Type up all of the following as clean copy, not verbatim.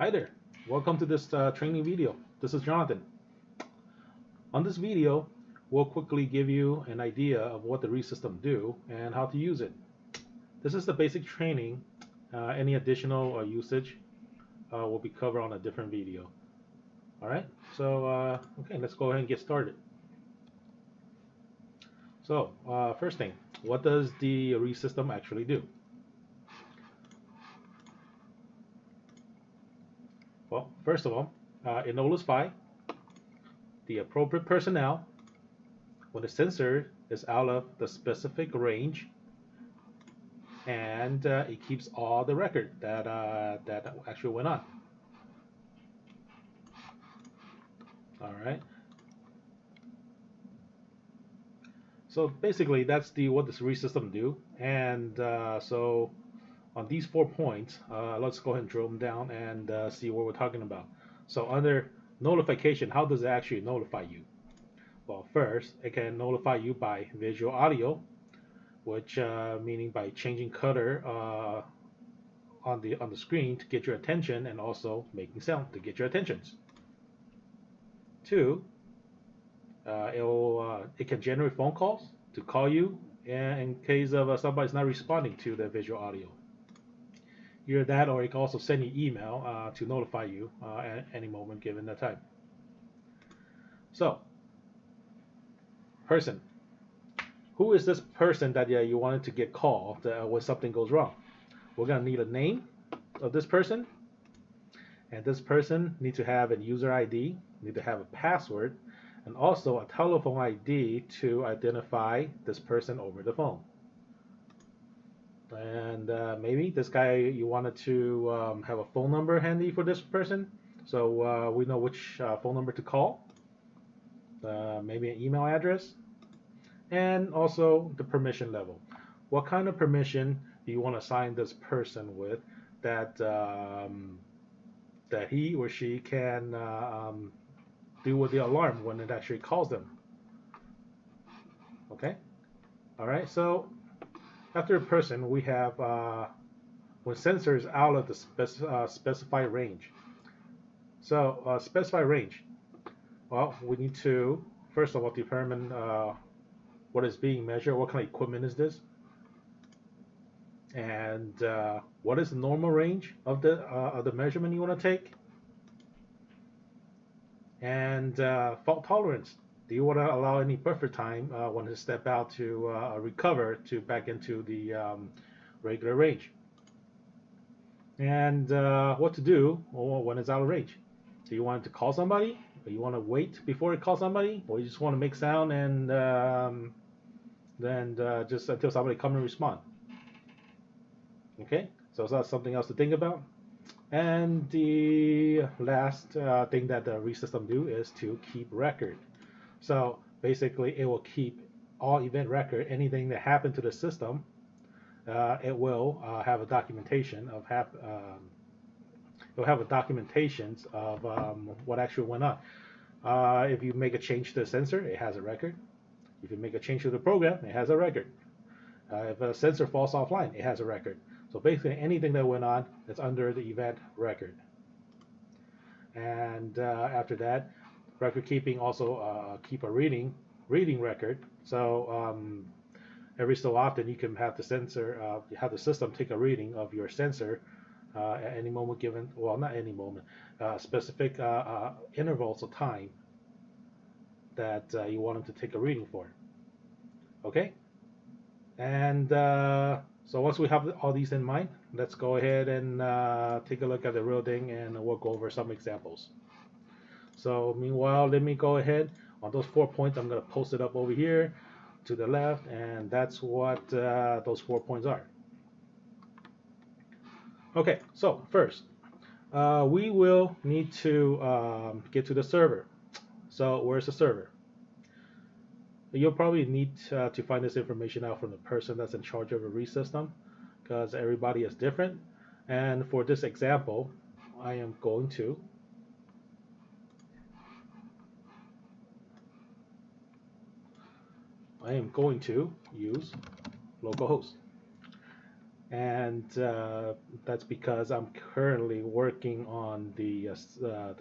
Hi there, welcome to this training video. This is Jonathan. On this video, we'll quickly give you an idea of what the Rees system do and how to use it. This is the basic training. Any additional usage will be covered on a different video. All right, so okay, let's go ahead and get started. So first thing, what does the Rees system actually do? Well, first of all, it notifies the appropriate personnel when the sensor is out of the specific range, and it keeps all the record that actually went on. All right. So basically, that's what this Rees system do, and so on these 4 points, let's go ahead and drill them down and see what we're talking about. So under notification, how does it actually notify you? Well, first, it can notify you by visual audio, which meaning by changing color on the screen to get your attention, and also making sound to get your attentions. Two, it can generate phone calls to call you in case of somebody's not responding to the visual audio. Either that, or it can also send you email to notify you at any moment given the time. So, person. Who is this person that you wanted to get called when something goes wrong? We're gonna need a name of this person, and this person needs to have a user ID, need to have a password, and also a telephone ID to identify this person over the phone. And maybe this guy, you wanted to have a phone number handy for this person, so we know which phone number to call. Maybe an email address, and also the permission level. What kind of permission do you want to assign this person with that that he or she can do with the alarm when it actually calls them? Okay. All right. So after a person, we have when sensors out of the specified range. So specified range. Well, we need to first of all determine what is being measured, what kind of equipment is this, and what is the normal range of the measurement you want to take, and fault tolerance. Do you want to allow any buffer time when to step out to recover to back into the regular range? And what to do when it's out of range? Do you want it to call somebody? Or you want to wait before it calls somebody? Or you just want to make sound and then just until somebody come and respond? Okay, so that's something else to think about. And the last thing that the Rees system do is to keep record. So basically, it will keep all event record. Anything that happened to the system, it will have a documentation of it'll have a documentation of what actually went on. If you make a change to the sensor, it has a record. If you make a change to the program, it has a record. If a sensor falls offline, it has a record. So basically, anything that went on is under the event record. And after that, record keeping also keep a reading record. So every so often, you can have the sensor, have the system take a reading of your sensor at any moment given. Well, not any moment, specific intervals of time that you want them to take a reading for. Okay, and so once we have all these in mind, let's go ahead and take a look at the real thing, and we'll go over some examples. So meanwhile, let me go ahead on those 4 points. I'm going to post it up over here to the left, and that's what those 4 points are. Okay, so first, we will need to get to the server. So where's the server? You'll probably need to find this information out from the person that's in charge of a Rees system, because everybody is different. And for this example, I am going to use localhost. and that's because I'm currently working on the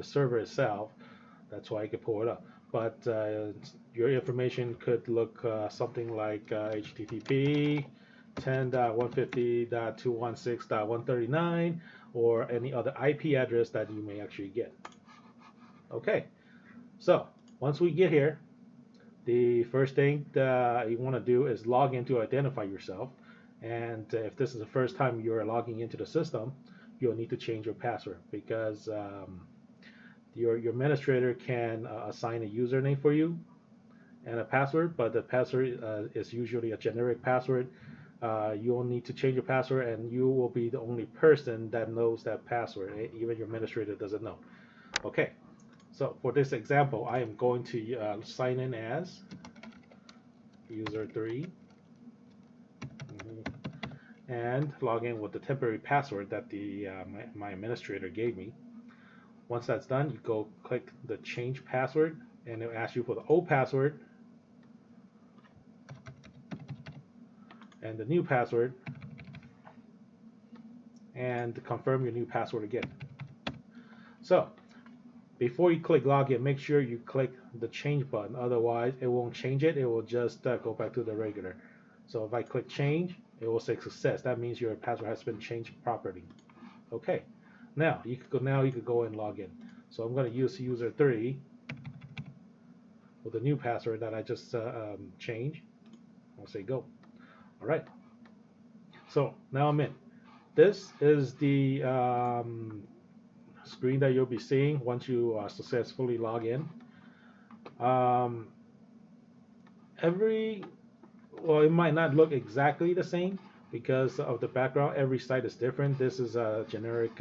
server itself. That's why I could pull it up. But your information could look something like HTTP 10.150.216.139 or any other IP address that you may actually get. Okay, so once we get here, the first thing that you want to do is log in to identify yourself. And if this is the first time you're logging into the system, you'll need to change your password because your administrator can assign a username for you and a password, but the password is usually a generic password. You'll need to change your password, and you will be the only person that knows that password. Even your administrator doesn't know. Okay, so for this example, I am going to sign in as user3 and log in with the temporary password that my administrator gave me. Once that's done, you go click the change password, and it'll ask you for the old password and the new password, and confirm your new password again. So before you click login, make sure you click the change button. Otherwise, it won't change it. It will just go back to the regular. So if I click change, it will say success. That means your password has been changed properly. Okay. Now you could go and log in. So I'm going to use user 3 with the new password that I just changed. I'll say go. All right. So now I'm in. This is the screen that you'll be seeing once you successfully log in. Um, well, it might not look exactly the same because of the background. Every site is different. This is a generic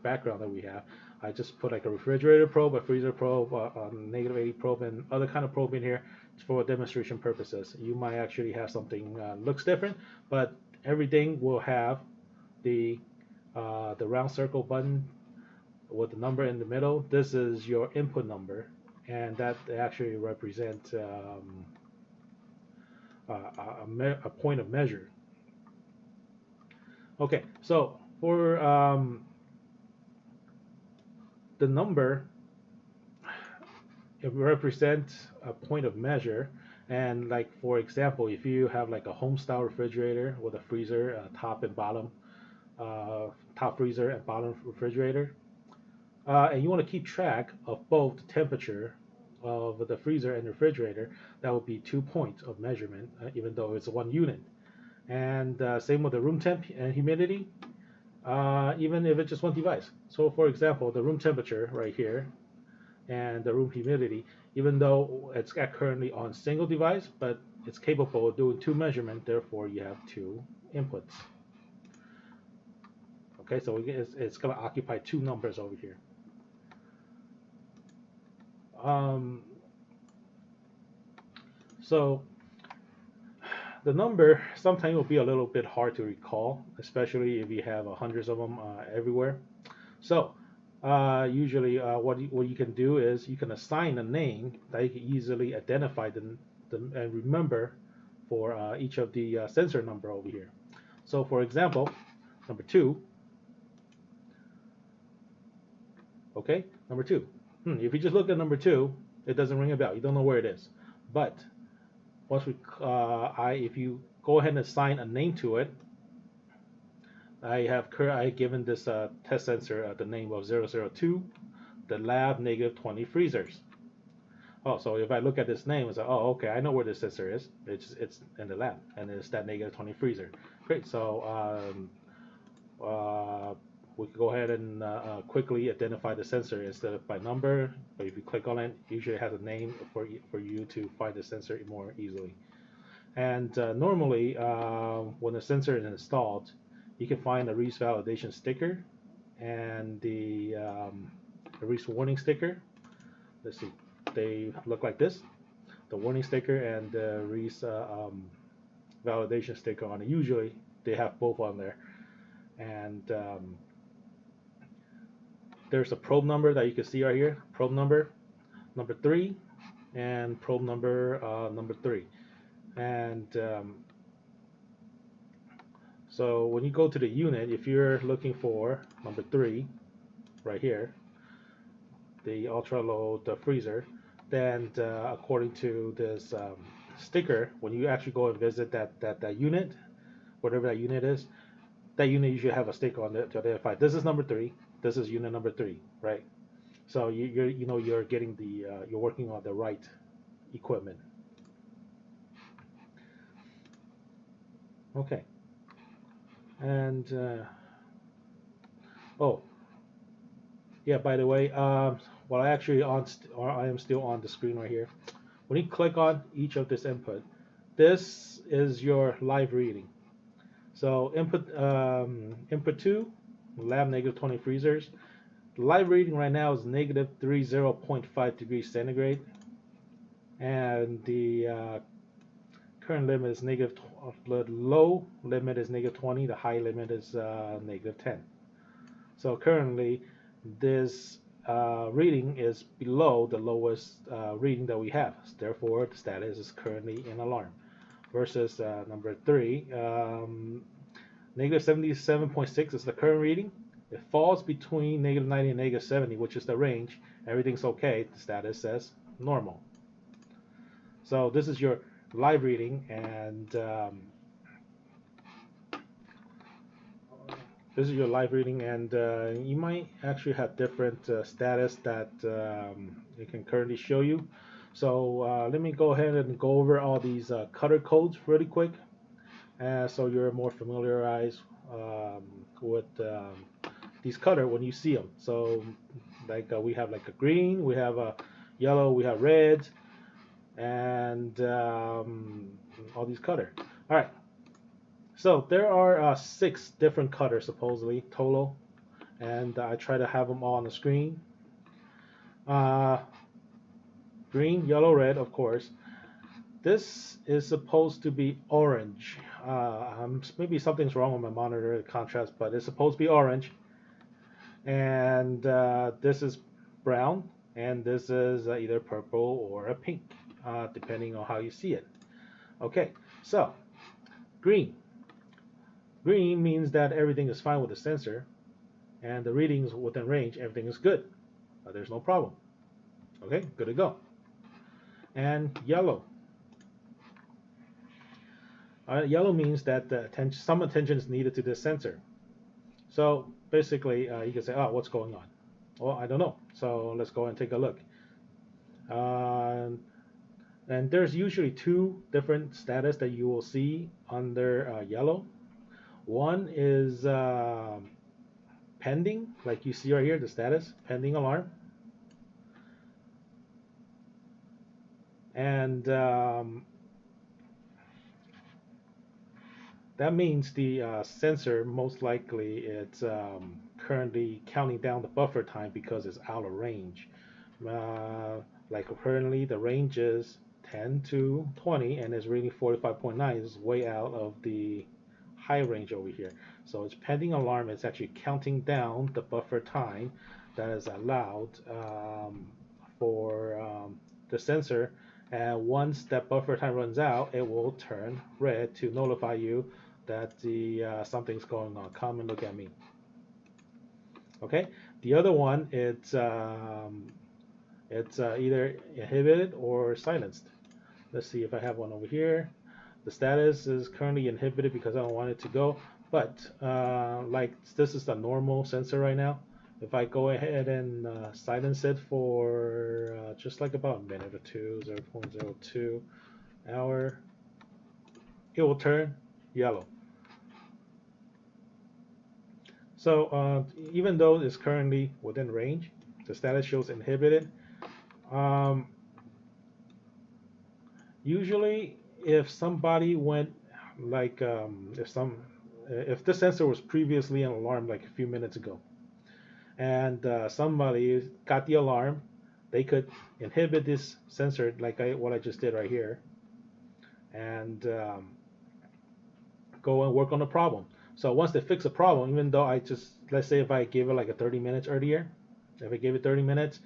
background that we have. I just put like a refrigerator probe, a freezer probe, a -80 probe, and other kind of probe in here for demonstration purposes. You might actually have something looks different, but everything will have the round circle button with the number in the middle. This is your input number, and that actually represents a point of measure. Okay, so for the number, it represents a point of measure. And like for example, if you have like a home style refrigerator with a freezer, top and bottom, top freezer and bottom refrigerator, and you want to keep track of both the temperature of the freezer and refrigerator, that would be 2 points of measurement, even though it's 1 unit. And same with the room temp and humidity, even if it's just one device. So for example, the room temperature right here and the room humidity, even though it's currently on single device, but it's capable of doing 2 measurements, therefore you have 2 inputs. Okay, so it's going to occupy 2 numbers over here. So the number sometimes will be a little bit hard to recall, especially if you have hundreds of them everywhere. So usually what you can do is you can assign a name that you can easily identify them and remember for each of the sensor number over here. So for example, number 2. Okay, number 2. If you just look at number 2, it doesn't ring a bell. You don't know where it is. But once if you go ahead and assign a name to it, I given this test sensor the name of 002, the lab -20 freezers. Oh, so if I look at this name, it's like, oh, okay, I know where this sensor is. It's in the lab, and it's that -20 freezer. Great. So we can go ahead and quickly identify the sensor instead of by number. But if you click on it, usually it has a name for you to find the sensor more easily. And normally, when the sensor is installed, you can find a Rees validation sticker and the Rees warning sticker. Let's see, they look like this: the warning sticker and the Rees validation sticker on it. Usually, they have both on there, and there's a probe number that you can see right here. Probe number 3 and probe number 3. And So when you go to the unit, if you're looking for number 3 right here, the ultra low the freezer, then according to this sticker, when you actually go and visit that unit, whatever that unit is, that unit usually have a sticker on it to identify this is number 3, this is unit number 3, right? So you're getting the you're working on the right equipment. Okay, and oh yeah, by the way, while I am still on the screen right here. When you click on each of this input, this is your live reading. So input 2, lab -20 freezers. The live reading right now is -30.5 degrees centigrade, and the current limit is the low limit is -20, the high limit is -10. So currently, this reading is below the lowest reading that we have. Therefore, the status is currently in alarm. Versus number 3, -77.6 is the current reading. It falls between -90 and -70, which is the range. Everything's okay. The status says normal. So this is your live reading, and this is your live reading, and you might actually have different status that it can currently show you. So let me go ahead and go over all these cutter codes really quick, so you're more familiarized with these cutter when you see them. So like we have like a green, we have a yellow, we have red, and all these cutter. All right. So there are 6 different cutters supposedly total, and I try to have them all on the screen. Green, yellow, red, of course. This is supposed to be orange. Maybe something's wrong with my monitor contrast, but it's supposed to be orange. And this is brown, and this is either purple or a pink, depending on how you see it. Okay, so green. Green means that everything is fine with the sensor, and the readings within range, everything is good. There's no problem. Okay, good to go. And yellow. Yellow means that some attention is needed to this sensor. So basically, you can say, oh, what's going on? Well, I don't know. So let's go and take a look. And there's usually 2 different status that you will see under yellow. One is pending, like you see right here, the status, pending alarm. And that means the sensor, most likely, it's currently counting down the buffer time because it's out of range. Like currently, the range is 10 to 20, and it's reading 45.9. It's way out of the high range over here. So it's pending alarm. It's actually counting down the buffer time that is allowed for the sensor. And once that buffer time runs out, it will turn red to notify you that something's going on. Come and look at me. Okay. The other one, it's either inhibited or silenced. Let's see if I have one over here. The status is currently inhibited because I don't want it to go. But like this is the normal sensor right now. If I go ahead and silence it for just like about a minute or two, 0.02 hour, it will turn yellow. So even though it's currently within range, the status shows inhibited. Usually, if somebody went like if the sensor was previously an alarm like a few minutes ago, and somebody got the alarm, they could inhibit this sensor like what I just did right here, and go and work on the problem. So once they fix a problem, even though let's say if I gave it like a 30 minutes earlier, if I gave it 30 minutes,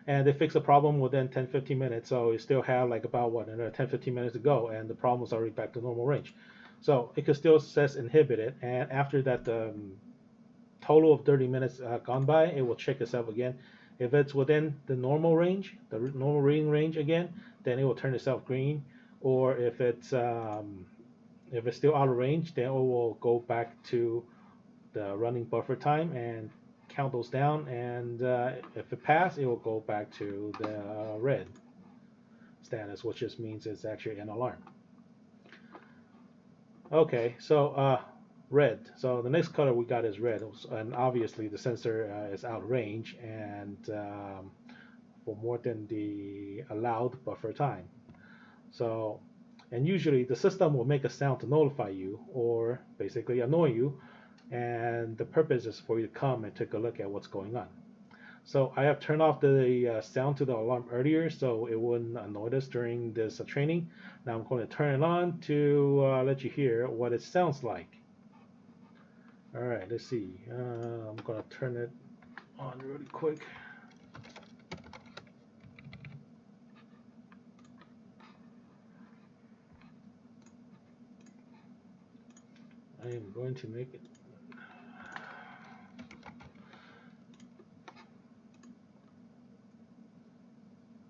and they fix a problem within 10-15 minutes, so you still have like about another 10-15 minutes to go, and the problem is already back to normal range. So it could still says inhibited, and after that total of 30 minutes gone by, it will check itself again. If it's within the normal range, the normal reading range again, then it will turn itself green. Or if it's still out of range, then it will go back to the running buffer time and count those down. And if it passed, it will go back to the red status, which just means it's actually an alarm. Okay, so red. So the next color we got is red, and obviously the sensor is out of range and for more than the allowed buffer time. So, and usually the system will make a sound to notify you or basically annoy you, and the purpose is for you to come and take a look at what's going on. So I have turned off the sound to the alarm earlier so it wouldn't annoy us during this training. Now I'm going to turn it on to let you hear what it sounds like. All right, let's see. I'm going to turn it on really quick. I am going to make it.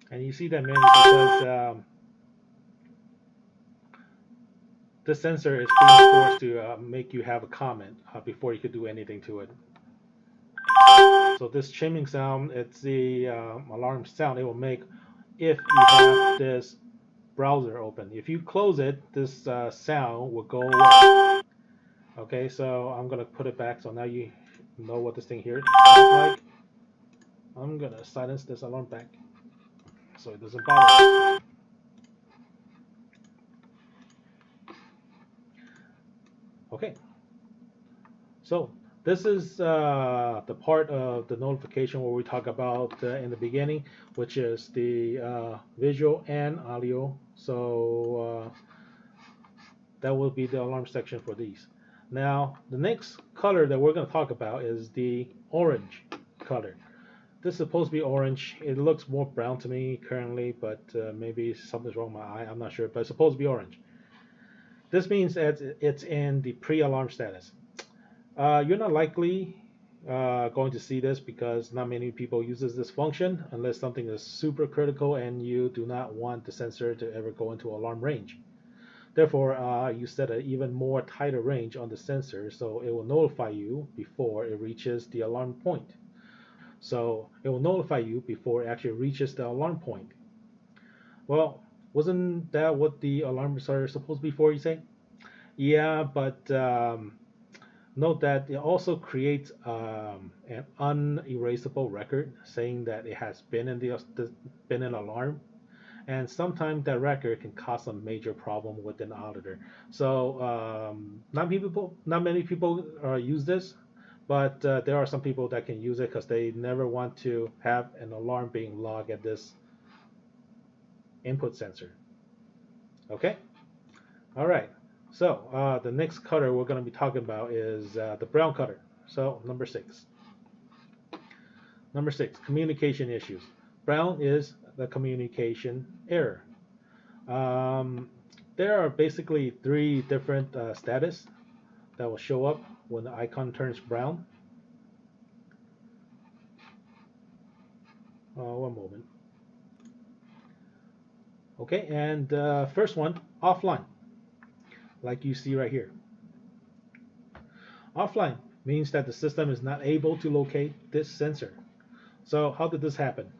And you see that menu because this sensor is being forced to make you have a comment before you could do anything to it. So this chiming sound, it's the alarm sound it will make if you have this browser open. If you close it, this sound will go away. Okay, so I'm gonna put it back so now you know what this thing here sounds like. I'm gonna silence this alarm back so it doesn't bother us. Okay, so this is the part of the notification where we talk about in the beginning, which is the visual and audio. So that will be the alarm section for these. Now, the next color that we're going to talk about is the orange color. This is supposed to be orange. It looks more brown to me currently, but maybe something's wrong with my eye. I'm not sure, but it's supposed to be orange. This means that it's in the pre-alarm status. You're not likely going to see this because not many people uses this function unless something is super critical and you do not want the sensor to ever go into alarm range. Therefore, you set an even more tighter range on the sensor so it will notify you before it reaches the alarm point. So it will notify you before it actually reaches the alarm point. Well, wasn't that what the alarms are supposed to be for, you say? Yeah, but note that it also creates an unerasable record saying that it has been in been an alarm, and sometimes that record can cause some major problem with an auditor. So not many people use this, but there are some people that can use it because they never want to have an alarm being logged at this input sensor. Okay. All right. So the next color we're going to be talking about is the brown color. So number 6. Number 6, communication issues. Brown is the communication error. There are basically 3 different status that will show up when the icon turns brown. One moment. Okay, and first one, offline, like you see right here. Offline means that the system is not able to locate this sensor. So how did this happen?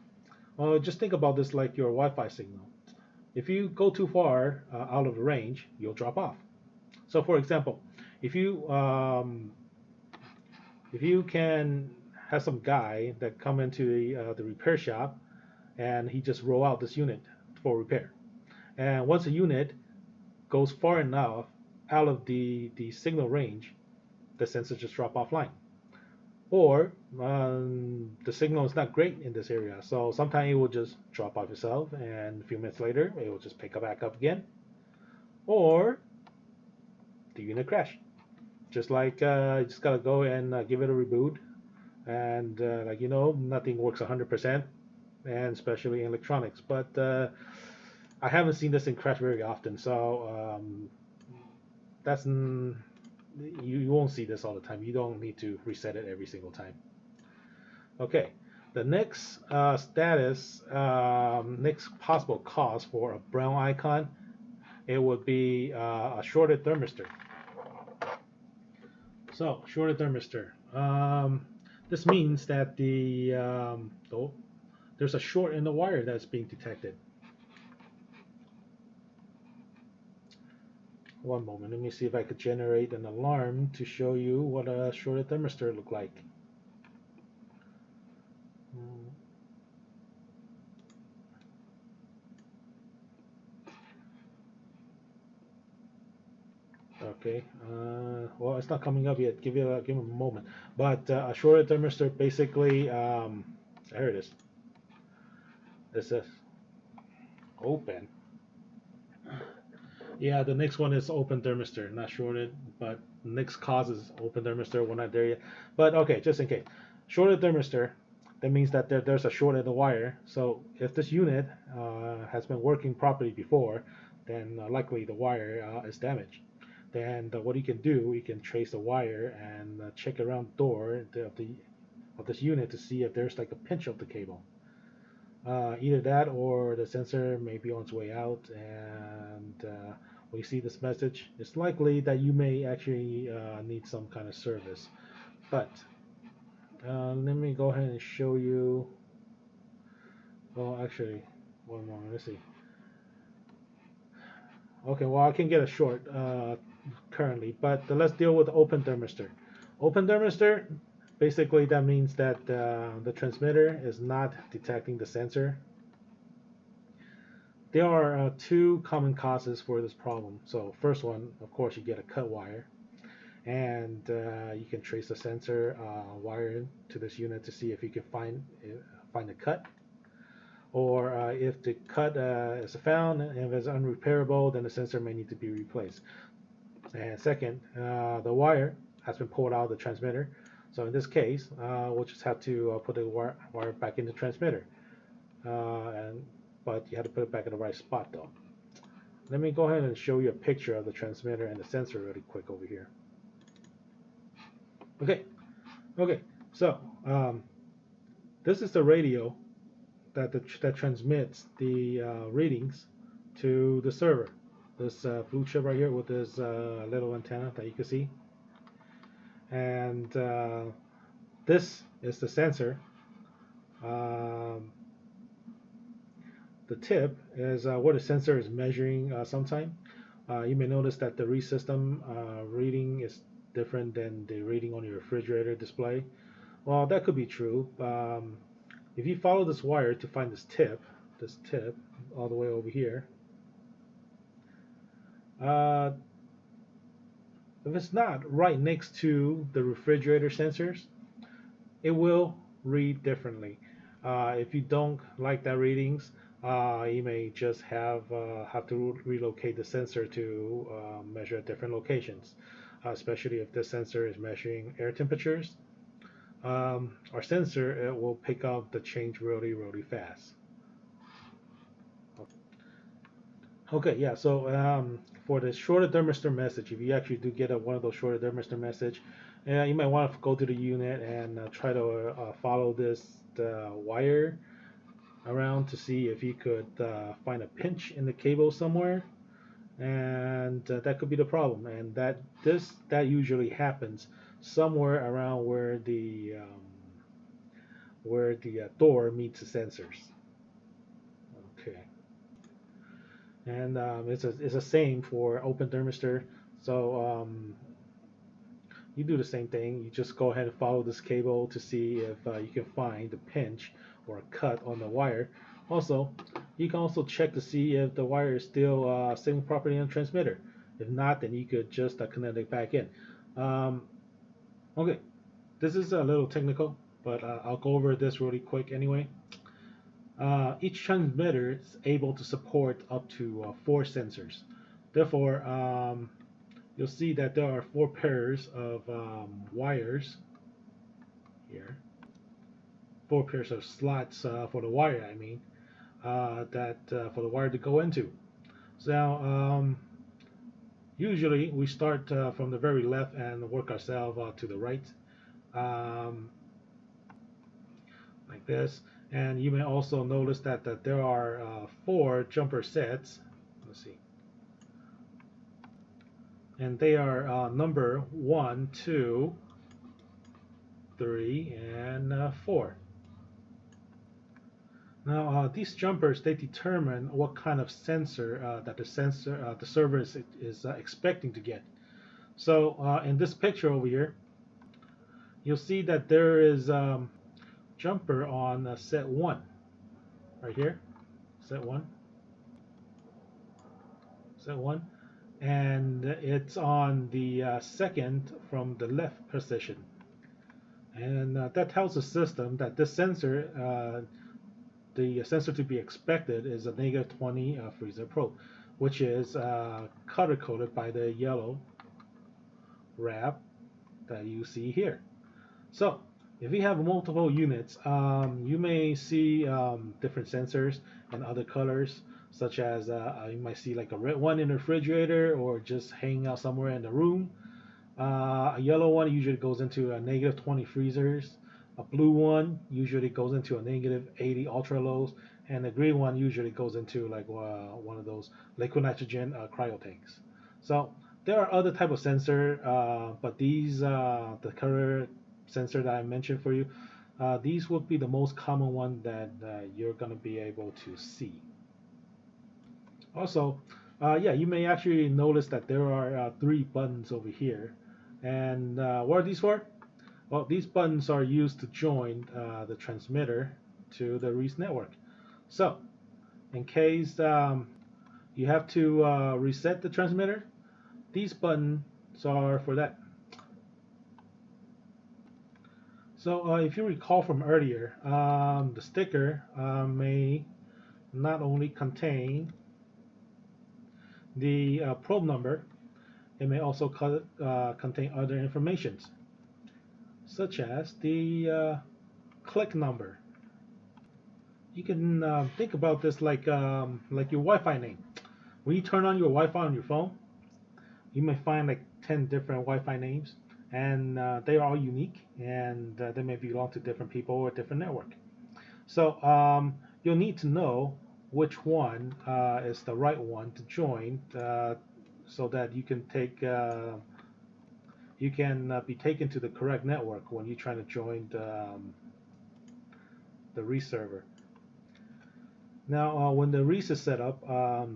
Well, just think about this like your Wi-Fi signal. If you go too far out of the range, you'll drop off. So for example, if you can have some guy that come into the repair shop and he just roll out this unit for repair, and once a unit goes far enough out of the signal range, the sensor just drop offline. Or the signal is not great in this area, so sometimes it will just drop off itself, and a few minutes later it will just pick it back up again. Or the unit crash, just like you just gotta go and give it a reboot, and like you know, nothing works 100%, and especially in electronics. But I haven't seen this thing crash very often, so that's you won't see this all the time. You don't need to reset it every single time. Okay, the next next possible cause for a brown icon, it would be a shorted thermistor. So shorted thermistor. This means that there's a short in the wire that's being detected. One moment, let me see if I could generate an alarm to show you what a shorted thermistor look like. Okay, well, it's not coming up yet. Give it a moment. But a shorted thermistor basically, there it is. This is open. Yeah, the next one is open thermistor, not shorted, but next cause is open thermistor. We're not there yet. But okay, just in case. Shorted thermistor, that means that there's a short in the wire. So if this unit has been working properly before, then likely the wire is damaged. Then what you can do, you can trace the wire and check around the door of this unit to see if there's like a pinch of the cable. Either that or the sensor may be on its way out, and when you see this message, it's likely that you may actually need some kind of service. But let me go ahead and show you. Well, actually, one moment. Let's see. Okay, well, I can get a short currently, but let's deal with open thermistor. Open thermistor, basically that means that the transmitter is not detecting the sensor. There are two common causes for this problem. So first one, of course, you get a cut wire, and you can trace the sensor wire to this unit to see if you can find the cut. Or if the cut is found and if it's unrepairable, then the sensor may need to be replaced. And second, the wire has been pulled out of the transmitter. So in this case, we'll just have to put the wire back in the transmitter. But you have to put it back in the right spot though. Let me go ahead and show you a picture of the transmitter and the sensor really quick over here. Okay, so this is the radio that transmits the readings to the server. This blue chip right here with this little antenna that you can see. And this is the sensor. The tip is where the sensor is measuring sometime. You may notice that the Rees system reading is different than the reading on your refrigerator display. Well, that could be true. If you follow this wire to find this tip all the way over here, if it's not right next to the refrigerator sensors, it will read differently. If you don't like that readings, you may just have to relocate the sensor to measure at different locations, especially if the sensor is measuring air temperatures. Our sensor, it will pick up the change really fast. Okay, yeah, so for the shorted thermistor message, if you actually do get one of those shorted thermistor message, you might want to go to the unit and try to follow this wire around to see if you could find a pinch in the cable somewhere, and that could be the problem. And that usually happens somewhere around where the door meets the sensors. Okay. And it's the same for open thermistor. So you do the same thing. You just go ahead and follow this cable to see if you can find a pinch or a cut on the wire. Also, you can also check to see if the wire is still sitting properly on the transmitter. If not, then you could just connect it back in. Okay, this is a little technical, but I'll go over this really quick anyway. Each transmitter is able to support up to 4 sensors. Therefore, you'll see that there are 4 pairs of wires here. 4 pairs of slots for the wire, I mean, for the wire to go into. So Usually we start from the very left and work ourselves to the right, um, like this. And you may also notice that there are 4 jumper sets. Let's see. And they are number 1, 2, 3, and 4. Now, these jumpers, they determine what kind of sensor the server is expecting to get. So in this picture over here, you'll see that there is jumper on set 1 right here, set 1, set 1, and it's on the second from the left position. And that tells the system that this sensor, the sensor to be expected is a -20 freezer probe, which is color coded by the yellow wrap that you see here. So if you have multiple units, you may see different sensors and other colors, such as you might see like a red one in the refrigerator or just hanging out somewhere in the room. A yellow one usually goes into a -20 freezers. A blue one usually goes into a -80 ultra lows, and the green one usually goes into like one of those liquid nitrogen cryo tanks. So there are other type of sensor, but these the color sensor that I mentioned for you, these would be the most common one that you're going to be able to see. Also, yeah, you may actually notice that there are 3 buttons over here. And what are these for? Well, these buttons are used to join the transmitter to the Rees network. So, in case you have to reset the transmitter, these buttons are for that. So, if you recall from earlier, the sticker may not only contain the probe number, it may also contain other informations, such as the click number. You can think about this like your Wi-Fi name. When you turn on your Wi-Fi on your phone, you may find like 10 different Wi-Fi names, and they are all unique, and they may belong to different people or different network. So you'll need to know which one is the right one to join, so that you can be taken to the correct network when you're trying to join the Rees server. Now, when the Rees is set up,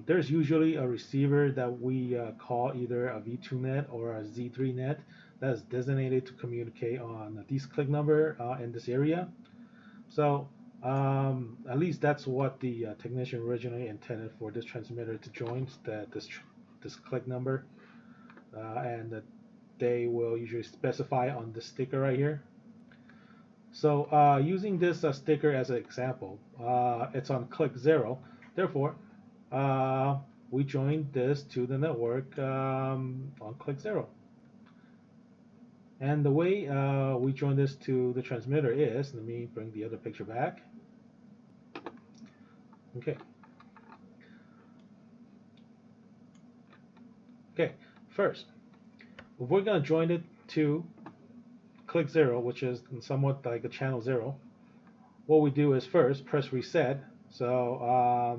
there's usually a receiver that we call either a V2 net or a Z3 net that is designated to communicate on this click number in this area. So at least that's what the technician originally intended for this transmitter to join, this click number, and they will usually specify on the sticker right here. So using this sticker as an example, it's on click 0. Therefore, we join this to the network on click 0. And the way we join this to the transmitter is, let me bring the other picture back. Okay. Okay, first, if we're going to join it to click 0, which is somewhat like a channel 0, what we do is first press reset. So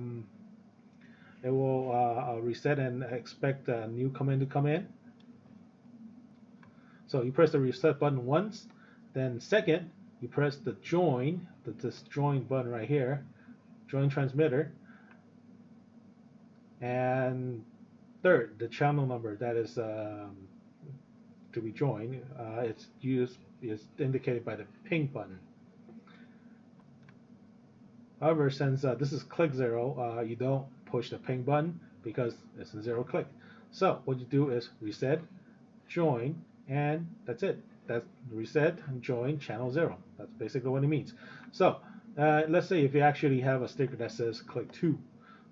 it will reset and expect a new command to come in. So you press the reset button once, then second, you press the join, this join button right here, join transmitter, and third, the channel number that is to be joined, is indicated by the ping button. However, since this is click 0, you don't push the ping button because it's a 0 click. So what you do is reset, join, and that's it. That's reset and join channel 0. That's basically what it means. So let's say if you actually have a sticker that says click 2.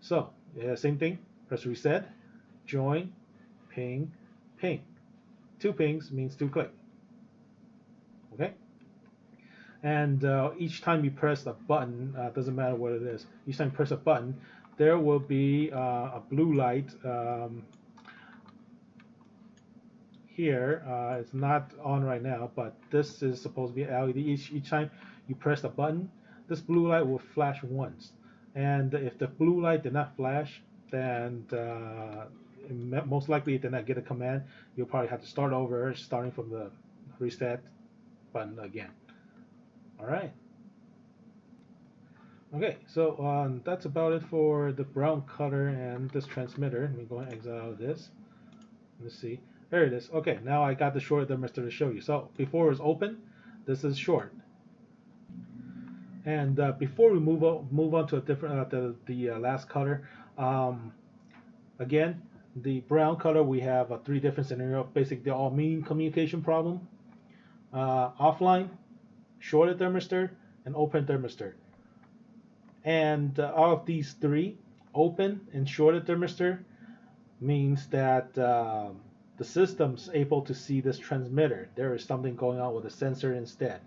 So same thing, press reset, join, ping, ping. 2 pings means 2 click. Okay? And each time you press a button, doesn't matter what it is, each time you press a button, there will be a blue light here, it's not on right now, but this is supposed to be LED. Each time you press the button, this blue light will flash once. And if the blue light did not flash, then most likely it did not get a command. You'll probably have to start over, starting from the reset button again. All right. Okay, so that's about it for the brown cutter and this transmitter. Let me go and exit out of this. Let's see. There it is. Okay, now I got the short thermistor to show you. So before it was open, this is short. And before we move on to a different the last cutter, again, the brown cutter we have three different scenarios. Basically, they all mean communication problem: offline, shorted thermistor, and open thermistor. And out of these three, open and shorted thermistor means that the system's able to see this transmitter. There is something going on with the sensor instead.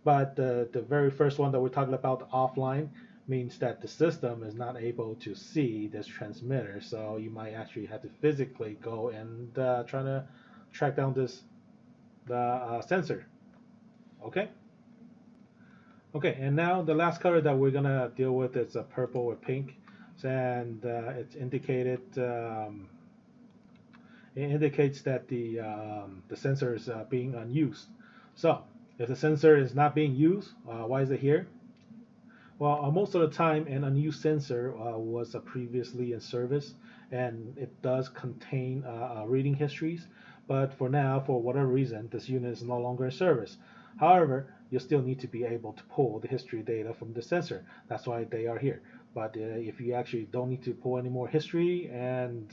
But the very first one that we're talking about, offline, means that the system is not able to see this transmitter. So you might actually have to physically go and try to track down the sensor. Okay? Okay, and now the last color that we're gonna deal with is purple or pink, and it's indicated. It indicates that the sensor is being unused. So if the sensor is not being used, why is it here? Well, most of the time, an unused sensor was previously in service, and it does contain reading histories. But for now, for whatever reason, this unit is no longer in service. However, you still need to be able to pull the history data from the sensor. That's why they are here. But if you actually don't need to pull any more history, and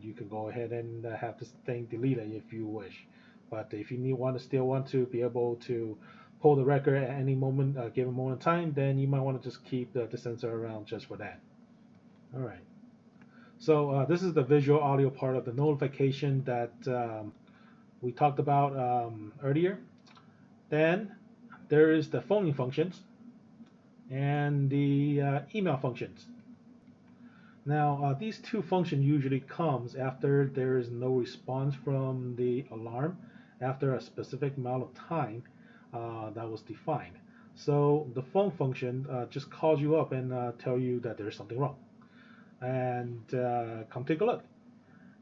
you can go ahead and have this thing deleted if you wish. But if you still want to be able to pull the record at any moment, given moment in time, then you might want to just keep the sensor around just for that. All right. So this is the visual audio part of the notification that we talked about earlier. Then there is the phoning functions and the email functions. Now these two functions usually comes after there is no response from the alarm after a specific amount of time that was defined. So the phone function just calls you up and tell you that there's something wrong, and come take a look.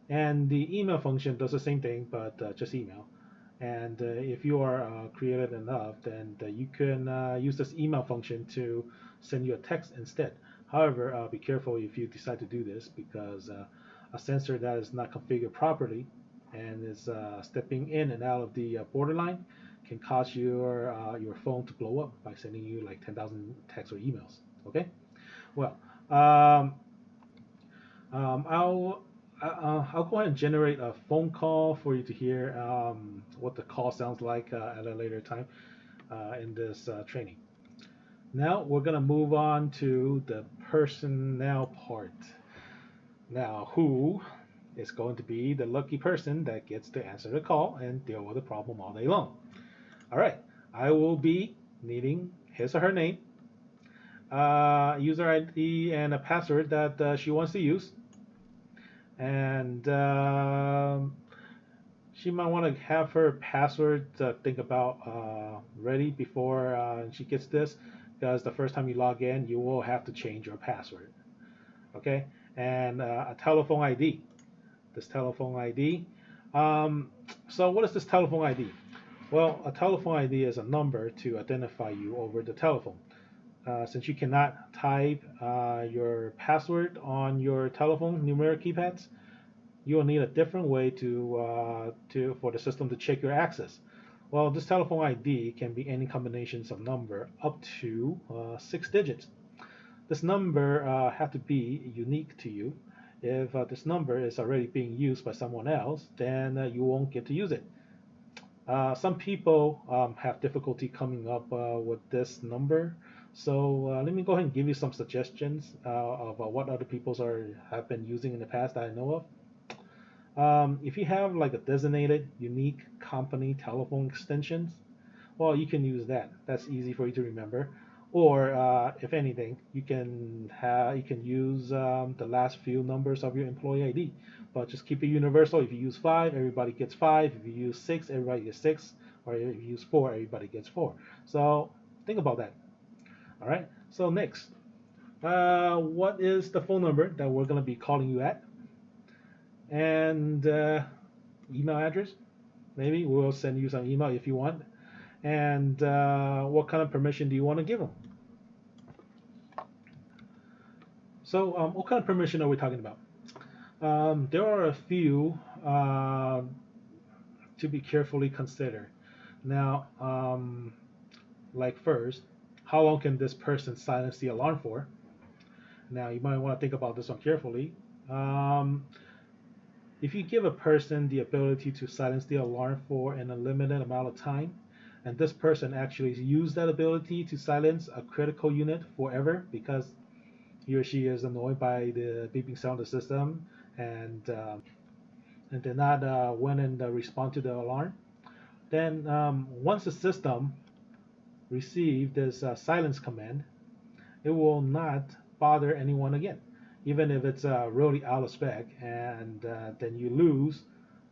And the email function does the same thing, but just email. And if you are creative enough, then you can use this email function to send you a text instead. However, be careful if you decide to do this, because a sensor that is not configured properly and is stepping in and out of the borderline can cause your phone to blow up by sending you like 10,000 texts or emails. Okay? Well, I'll go ahead and generate a phone call for you to hear what the call sounds like at a later time in this training. Now we're going to move on to the personnel part. Now, who is going to be the lucky person that gets to answer the call and deal with the problem all day long? All right, I will be needing his or her name, user ID, and a password that she wants to use. And she might want to have her password to think about ready before she gets this, because the first time you log in, you will have to change your password. Okay, and a telephone ID. This telephone ID. So what is this telephone ID? Well, a telephone ID is a number to identify you over the telephone. Since you cannot type your password on your telephone numeric keypads, you will need a different way for the system to check your access. Well, this telephone ID can be any combinations of number up to 6 digits. This number has to be unique to you. If this number is already being used by someone else, then you won't get to use it. Some people have difficulty coming up with this number, so let me go ahead and give you some suggestions of what other people have been using in the past that I know of. If you have like a designated unique company telephone extensions, well, you can use that. That's easy for you to remember. Or if anything, you can use the last few numbers of your employee ID, but just keep it universal. If you use 5, everybody gets 5. If you use 6, everybody gets 6. Or if you use 4, everybody gets 4. So think about that. All right. So next, what is the phone number that we're going to be calling you at? And email address. Maybe we'll send you some email if you want. And what kind of permission do you want to give them? So what kind of permission are we talking about? There are a few to be carefully considered. Now, like first, how long can this person silence the alarm for? Now, you might want to think about this one carefully. Um, if you give a person the ability to silence the alarm for an unlimited amount of time, and this person actually use that ability to silence a critical unit forever because he or she is annoyed by the beeping sound of the system and did not went and respond to the alarm, then once the system receives this silence command, it will not bother anyone again, even if it's really out of spec, and then you lose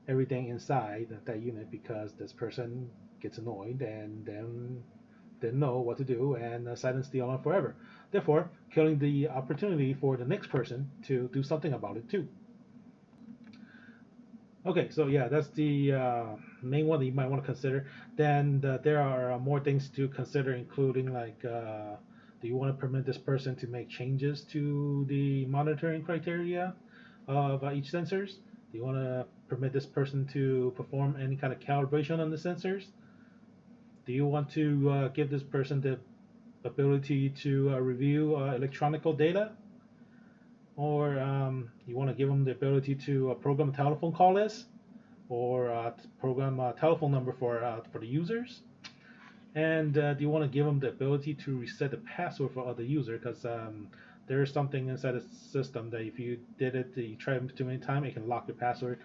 everything inside that unit because this person gets annoyed and then didn't know what to do and silence the alarm forever. Therefore, killing the opportunity for the next person to do something about it too. Okay, so yeah, that's the main one that you might want to consider. Then there are more things to consider, including like, do you want to permit this person to make changes to the monitoring criteria of each sensors? Do you want to permit this person to perform any kind of calibration on the sensors? Do you want to give this person the ability to review electronical data? Or you want to give them the ability to program a telephone call list or program a telephone number for the users? And do you want to give them the ability to reset the password for other user? Because there is something inside the system that if you did it, you try it too many times, it can lock your password.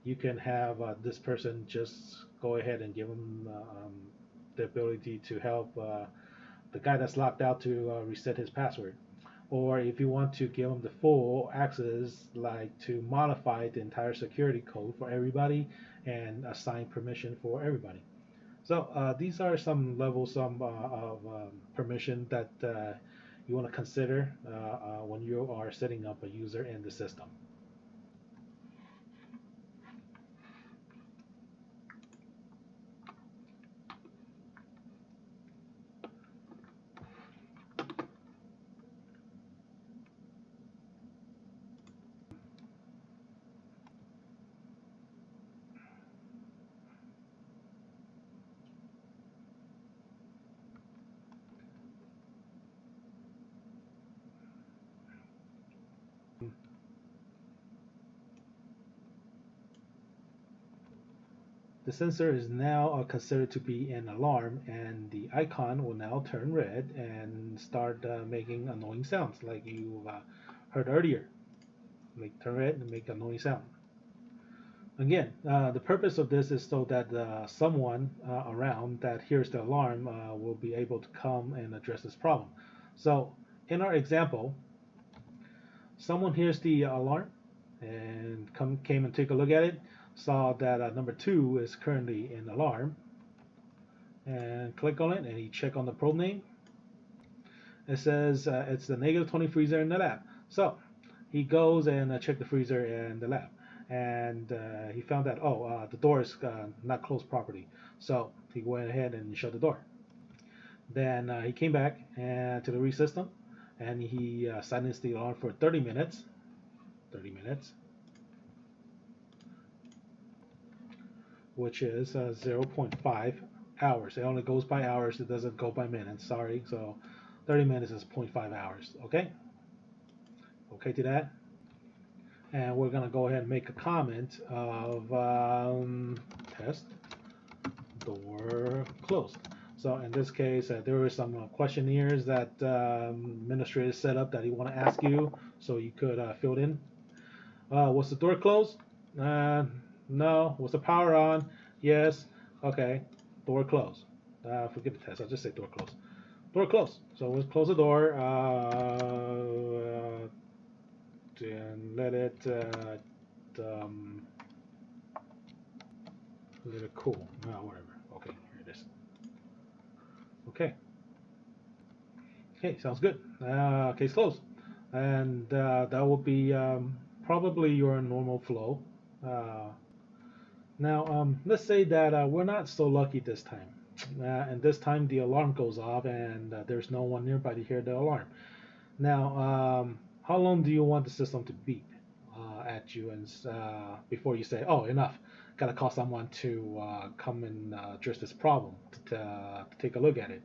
You can have this person just go ahead and give them the ability to help the guy that's locked out to reset his password. Or if you want to give them the full access, like to modify the entire security code for everybody and assign permission for everybody. So these are some levels of permission that you want to consider when you are setting up a user in the system. The sensor is now considered to be an alarm, and the icon will now turn red and start making annoying sounds like you heard earlier. Like turn red and make annoying sound. Again, the purpose of this is so that someone around that hears the alarm will be able to come and address this problem. So in our example, someone hears the alarm and came and take a look at it, saw that number 2 is currently in alarm, and click on it, and he check on the probe name. It says it's the -20 freezer in the lab. So he goes and check the freezer in the lab, and he found that the door is not closed properly. So he went ahead and shut the door. Then he came back to the Rees system, and he silenced the alarm for 30 minutes. 30 minutes, which is 0.5 hours. It only goes by hours. It doesn't go by minutes. Sorry. So 30 minutes is 0.5 hours. Okay. Okay to that. And we're gonna go ahead and make a comment of test door closed. So in this case, there were some questionnaires that administrator set up that he want to ask you, so you could fill it in. Was the door closed? No. Was the power on? Yes. Okay. Door closed. Forget the test. I'll just say door closed. Door closed. So we'll close the door and um, let it cool. No, whatever. Okay, here it is. Okay. Okay, sounds good. Case closed. And that will be probably your normal flow. Uh, Now, let's say that we're not so lucky this time. And this time the alarm goes off and there's no one nearby to hear the alarm. Now, how long do you want the system to beep at you and before you say, oh, enough, gotta call someone to come and address this problem, to take a look at it?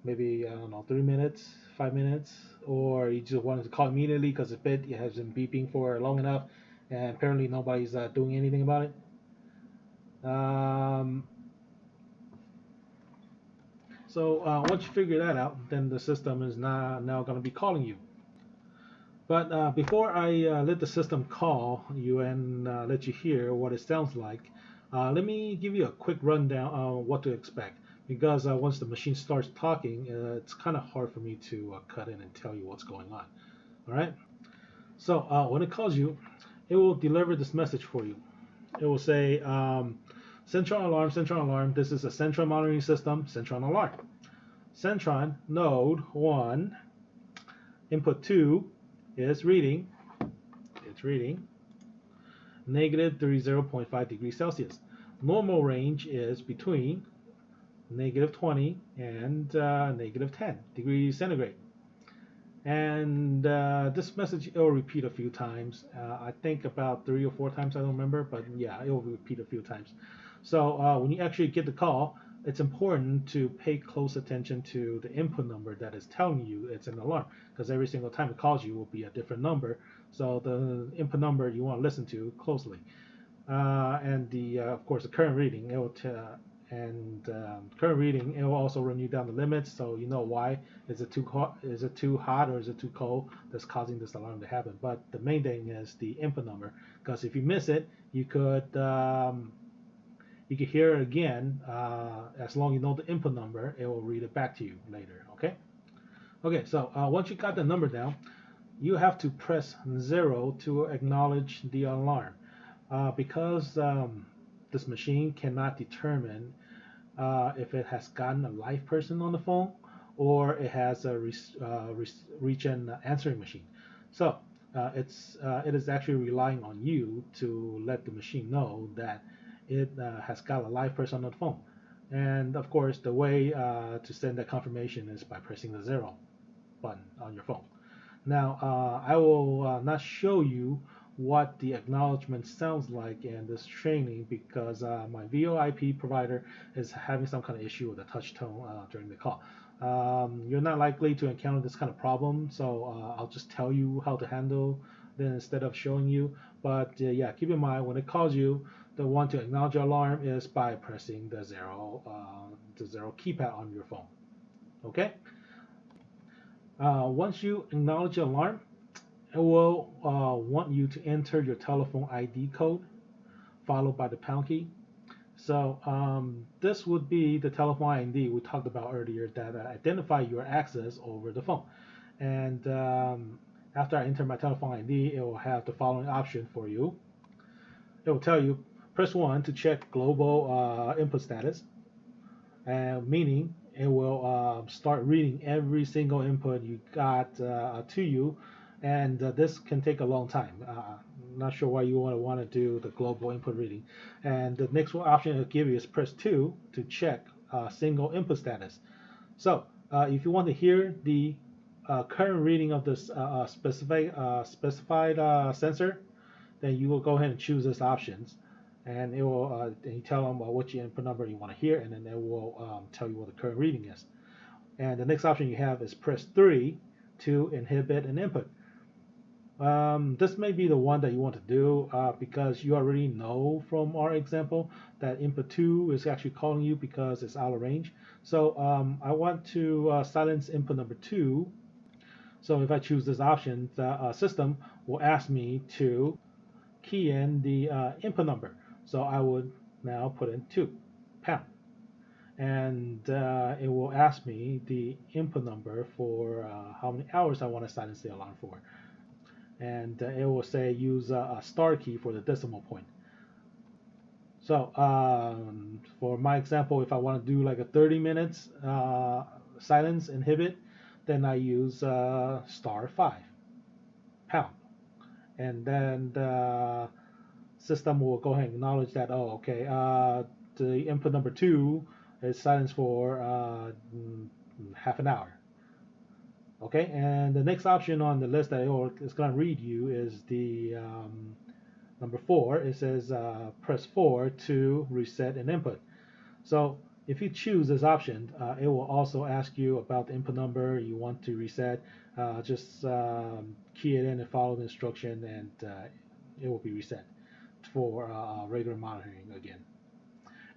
Maybe, I don't know, 3 minutes, 5 minutes, or you just wanted to call immediately because it has been beeping for long enough and apparently nobody's doing anything about it. Um, so once you figure that out, then the system is now going to be calling you. But before I let the system call you and let you hear what it sounds like, let me give you a quick rundown on what to expect. Because once the machine starts talking, it's kind of hard for me to cut in and tell you what's going on. All right. So when it calls you, it will deliver this message for you. It will say, Centron alarm, Centron alarm. This is a Centron monitoring system, Centron alarm. Centron node 1, input 2 is reading, it's reading negative 30.5 degrees Celsius. Normal range is between negative 20 and negative 10 degrees centigrade. And this message it will repeat a few times. I think about 3 or 4 times, I don't remember, but yeah, it will repeat a few times. So when you actually get the call, it's important to pay close attention to the input number that is telling you it's an alarm, because every single time it calls you will be a different number. So the input number you want to listen to closely. And the of course the current reading it will current reading it will also run you down the limits, so you know why is it too hot, or is it too cold that's causing this alarm to happen. But the main thing is the input number, because if you miss it, you could hear it again. As long as you know the input number, it will read it back to you later. Okay, so once you got the number down, you have to press 0 to acknowledge the alarm. Because this machine cannot determine if it has gotten a live person on the phone or it has a reach and answering machine. So it is actually relying on you to let the machine know that it has got a live person on the phone. And of course, the way to send that confirmation is by pressing the 0 button on your phone. Now, I will not show you what the acknowledgement sounds like in this training because my VoIP provider is having some kind of issue with the touch tone during the call. You're not likely to encounter this kind of problem, so I'll just tell you how to handle then instead of showing you. But yeah, keep in mind when it calls you, the one to acknowledge your alarm is by pressing the zero keypad on your phone. Okay. Once you acknowledge your alarm, it will want you to enter your telephone ID code followed by the pound key. So this would be the telephone ID we talked about earlier that identify your access over the phone. And after I enter my telephone ID, it will have the following option for you. It will tell you press 1 to check global input status, meaning it will start reading every single input you got to you, and this can take a long time. Not sure why you want to do the global input reading. And the next option it'll give you is press 2 to check single input status. So if you want to hear the current reading of this specified sensor, then you will go ahead and choose these options, and it will and you tell them which input number you want to hear, and then it will tell you what the current reading is. And the next option you have is press 3 to inhibit an input. This may be the one that you want to do because you already know from our example that input 2 is actually calling you because it's out of range. So I want to silence input number 2. So if I choose this option, the system will ask me to key in the input number. So I would now put in 2 pound. and it will ask me the input number for how many hours I want to silence the alarm for. And it will say use a star key for the decimal point. So for my example, if I want to do like a 30 minutes silence inhibit, then I use *5 pound, and then the system will go ahead and acknowledge that, oh, okay, the input number 2 is silence for half an hour. Okay, and the next option on the list that it's going to read you is the number 4. It says press 4 to reset an input. So if you choose this option, it will also ask you about the input number you want to reset. Just key it in and follow the instruction, and it will be reset for regular monitoring again.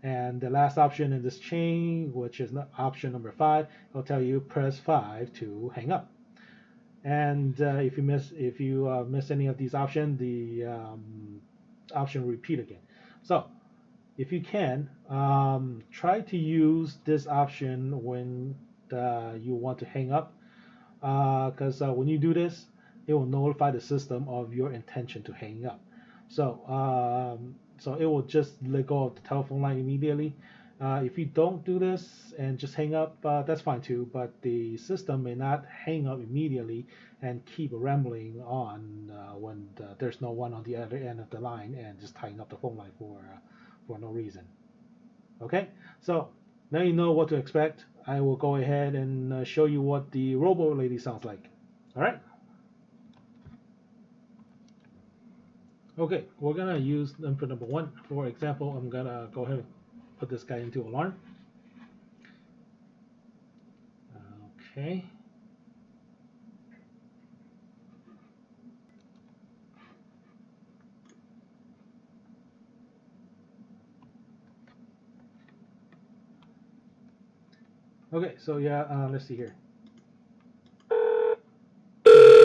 And the last option in this chain, which is option number 5, will tell you press 5 to hang up. And if you miss any of these options, the option will repeat again. So if you can, try to use this option when you want to hang up, because when you do this, it will notify the system of your intention to hang up. So it will just let go of the telephone line immediately. If you don't do this and just hang up, that's fine too, but the system may not hang up immediately and keep rambling on when there's no one on the other end of the line and just tying up the phone line for no reason. Okay, so now you know what to expect. I will go ahead and show you what the robo lady sounds like. All right. Okay, we're gonna use input number 1. For example, I'm gonna go ahead and put this guy into alarm. Okay. Okay, so yeah, let's see here.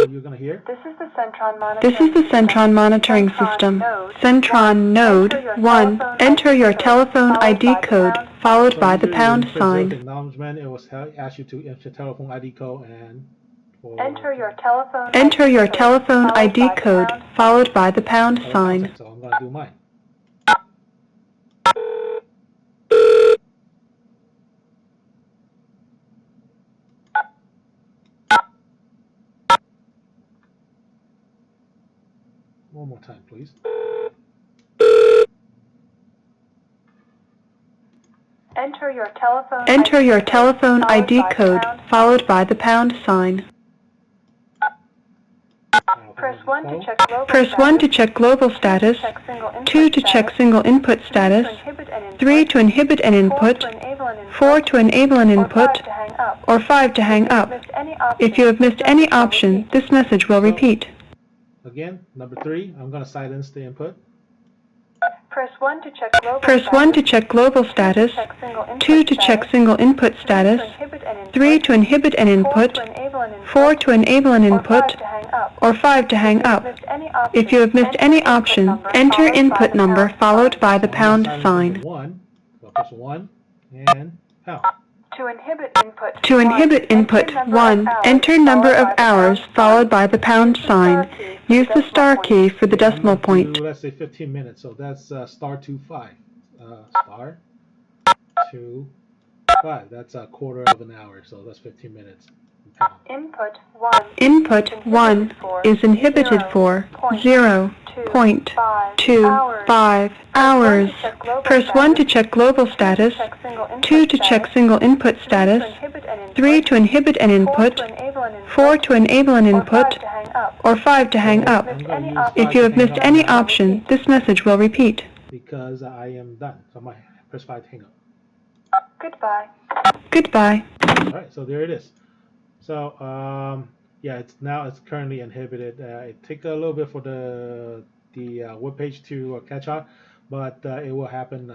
You're gonna hear. This is the Centron monitoring system. Centron node 1. Enter your telephone ID code followed by the pound sign. Acknowledgement. It will ask you to enter telephone ID code and enter your telephone ID code followed by the pound sign. So I'm gonna do mine. One more time, please. Enter your telephone ID code followed by the pound sign. Press 1 to check global status, 2 to check single input status, 3 to inhibit an input, 4 to enable an input, or 5 to hang up. If you have missed any option, this message will repeat. Again, number 3, I'm going to silence the input. Press 1 to check global status, 2 to check single input status, 3 to inhibit an input, 4 to enable an input, or 5 to hang up. If you have missed any option, enter input number followed by the pound sign. 1, so press 1 and pound. To inhibit input 1, enter number of hours followed by the pound sign. Use the star key for the decimal point. Let's say 15 minutes, so that's *25. Star 2 5. That's a quarter of an hour, so that's 15 minutes. Input 1 is inhibited for 0.25 hours. Press 1 to check global status, 2 to check single input status, 3 to inhibit an input, 4 to enable an input, or 5 to hang up. If you have missed any option, this message will repeat. Because I am done, so I'm going to press 5 to hang up. Goodbye. Alright, so there it is. So yeah, it's currently inhibited. It takes a little bit for the web page to catch on, but it will happen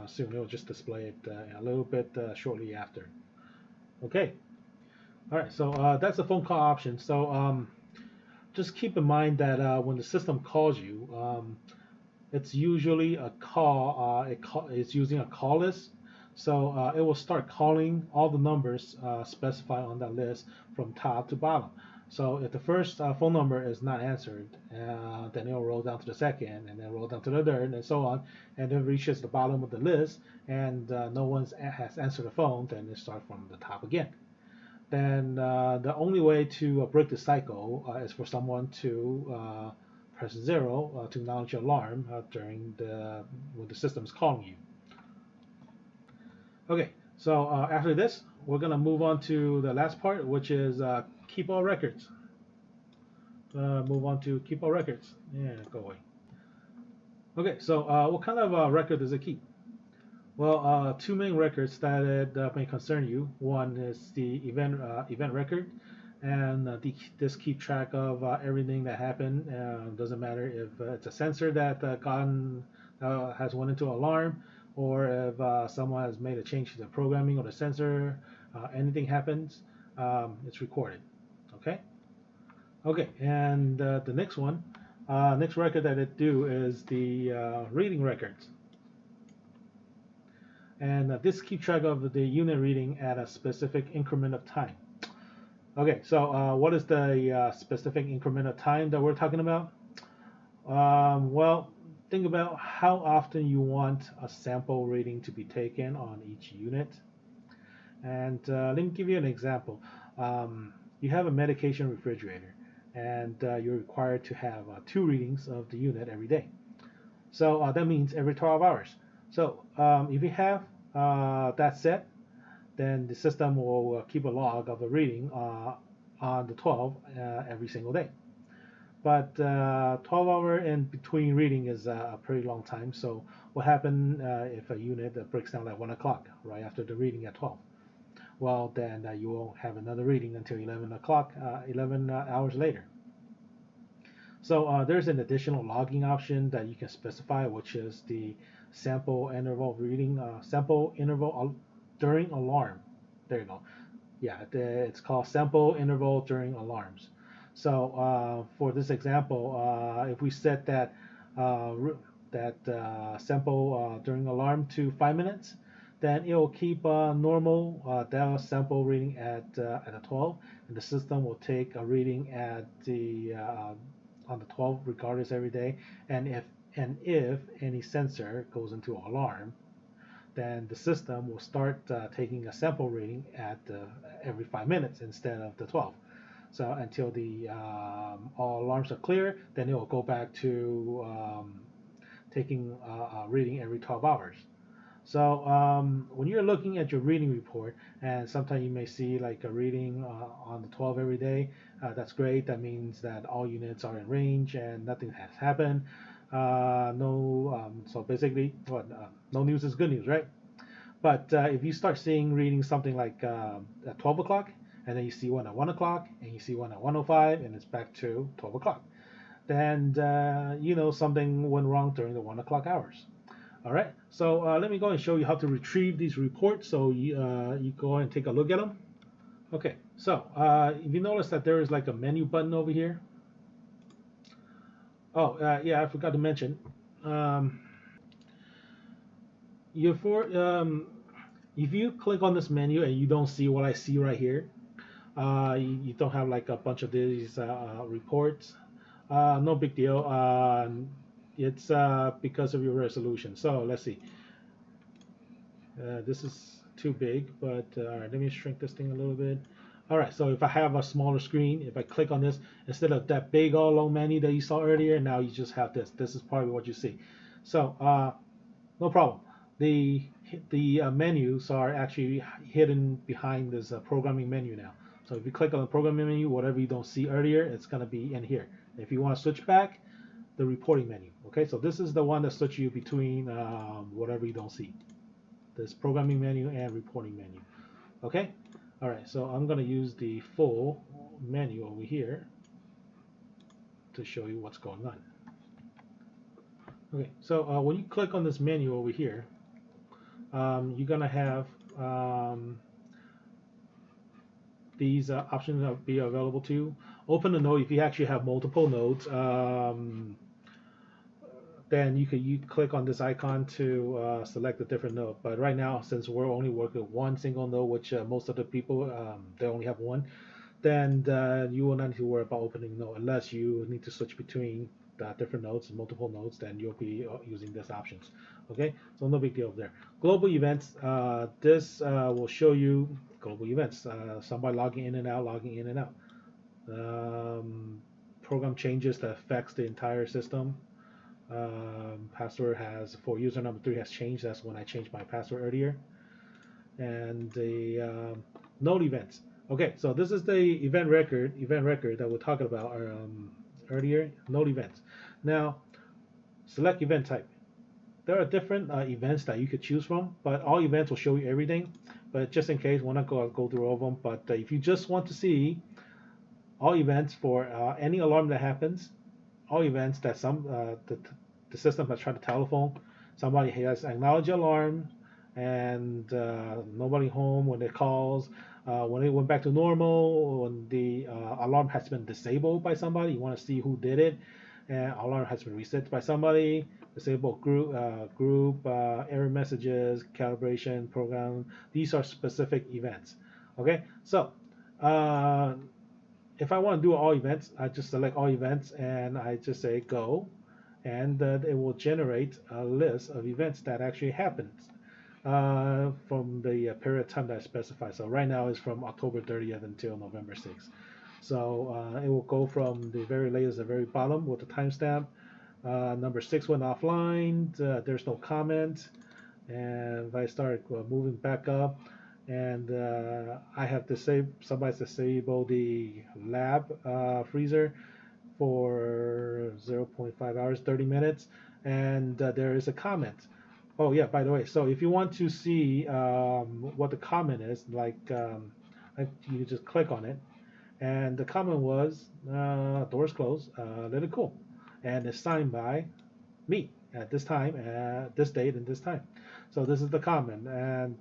soon. It will just display it a little bit shortly after. Okay. All right. So that's the phone call option. So just keep in mind that when the system calls you, it's usually a call. It's using a call list. So it will start calling all the numbers specified on that list from top to bottom. So if the first phone number is not answered, then it'll roll down to the second, and then roll down to the third, and so on, and then reaches the bottom of the list, and no one has answered the phone, then it starts from the top again. Then the only way to break the cycle is for someone to press 0 to acknowledge your alarm during when the system is calling you. Okay, so after this, we're gonna move on to the last part, which is keep all records. Move on to keep all records. Yeah, go away. Okay, so what kind of record does it keep? Well, two main records that it may concern you. One is the event record, and this keep track of everything that happened. Doesn't matter if it's a sensor that has went into alarm, or if someone has made a change to the programming or the sensor. Anything happens, it's recorded. Okay. Okay, and the next one, next record that it do is the reading records. And this keep track of the unit reading at a specific increment of time. Okay, so what is the specific increment of time that we're talking about? Well, think about how often you want a sample reading to be taken on each unit. And let me give you an example. You have a medication refrigerator, and you're required to have 2 readings of the unit every day. So that means every 12 hours. So if you have that set, then the system will keep a log of the reading on the 12 every single day. But 12 hour in between reading is a pretty long time. So what happens if a unit breaks down at 1 o'clock, right after the reading at 12? Well, then you won't have another reading until 11 o'clock, 11 hours later. So there's an additional logging option that you can specify, which is the sample interval reading, sample interval during alarm. There you go. Yeah, it's called sample interval during alarms. So for this example, if we set that sample during alarm to 5 minutes, then it will keep normal data sample reading at a 12, and the system will take a reading at the on the 12 regardless every day. And if any sensor goes into alarm, then the system will start taking a sample reading at every 5 minutes instead of the 12. So until the all alarms are clear, then it will go back to taking a reading every 12 hours. So when you're looking at your reading report, and sometimes you may see like a reading on the 12 every day, that's great. That means that all units are in range and nothing has happened. So basically, no news is good news, right? But if you start seeing reading something like at 12 o'clock, and then you see one at 1 o'clock, and you see one at 1:05, and it's back to 12 o'clock, then you know something went wrong during the 1 o'clock hours. All right, so let me go and show you how to retrieve these reports. So you go and take a look at them. Okay, so if you notice that there is like a menu button over here. Oh, yeah, I forgot to mention. If you click on this menu and you don't see what I see right here, you don't have like a bunch of these reports. No big deal. It's because of your resolution. So let's see. This is too big, but all right, let me shrink this thing a little bit. All right, so if I have a smaller screen, if I click on this, instead of that big all long menu that you saw earlier, now you just have this. This is probably what you see. So no problem. The menus are actually hidden behind this programming menu now. So if you click on the programming menu, whatever you don't see earlier, it's going to be in here. If you want to switch back, the reporting menu. Okay, so this is the one that switches you between whatever you don't see. This programming menu and reporting menu. Okay, all right, so I'm going to use the full menu over here to show you what's going on. Okay, so when you click on this menu over here, you're going to have these options that will be available to you. Open a node if you actually have multiple nodes. then you click on this icon to select a different node. But right now, since we're only working with one single node, which most of the people they only have one, then you will not need to worry about opening node unless you need to switch between different nodes, multiple nodes. Then you'll be using these options. Okay, so no big deal there. Global events. This will show you global events. Somebody logging in and out, logging in and out. Program changes that affects the entire system. Password has for user number 3 has changed. That's when I changed my password earlier. And the node events. Okay, so this is the event record that we're talking about earlier. Node events. Now, select event type. There are different events that you could choose from, but all events will show you everything. But just in case, we're not going to go through all of them. But if you just want to see all events for any alarm that happens, all events that the system has tried to telephone, somebody has acknowledged the alarm, and nobody home when it calls, when it went back to normal, when the alarm has been disabled by somebody, you want to see who did it, and alarm has been reset by somebody, disabled group error messages, calibration program. These are specific events. Okay, so if I want to do all events, I just select all events and I just say go, and it will generate a list of events that actually happened from the period of time that I specify. So right now it's from October 30th until November 6th. So it will go from the very latest to the very bottom with the timestamp. Number 6 went offline. There's no comment. And if I start moving back up, and I have somebody's disabled the lab freezer for 0.5 hours, 30 minutes, and there is a comment. Oh yeah, by the way, so if you want to see what the comment is, you just click on it, and the comment was doors closed, let it cool, and it's signed by me at this time, at this date, and this time. So this is the comment, and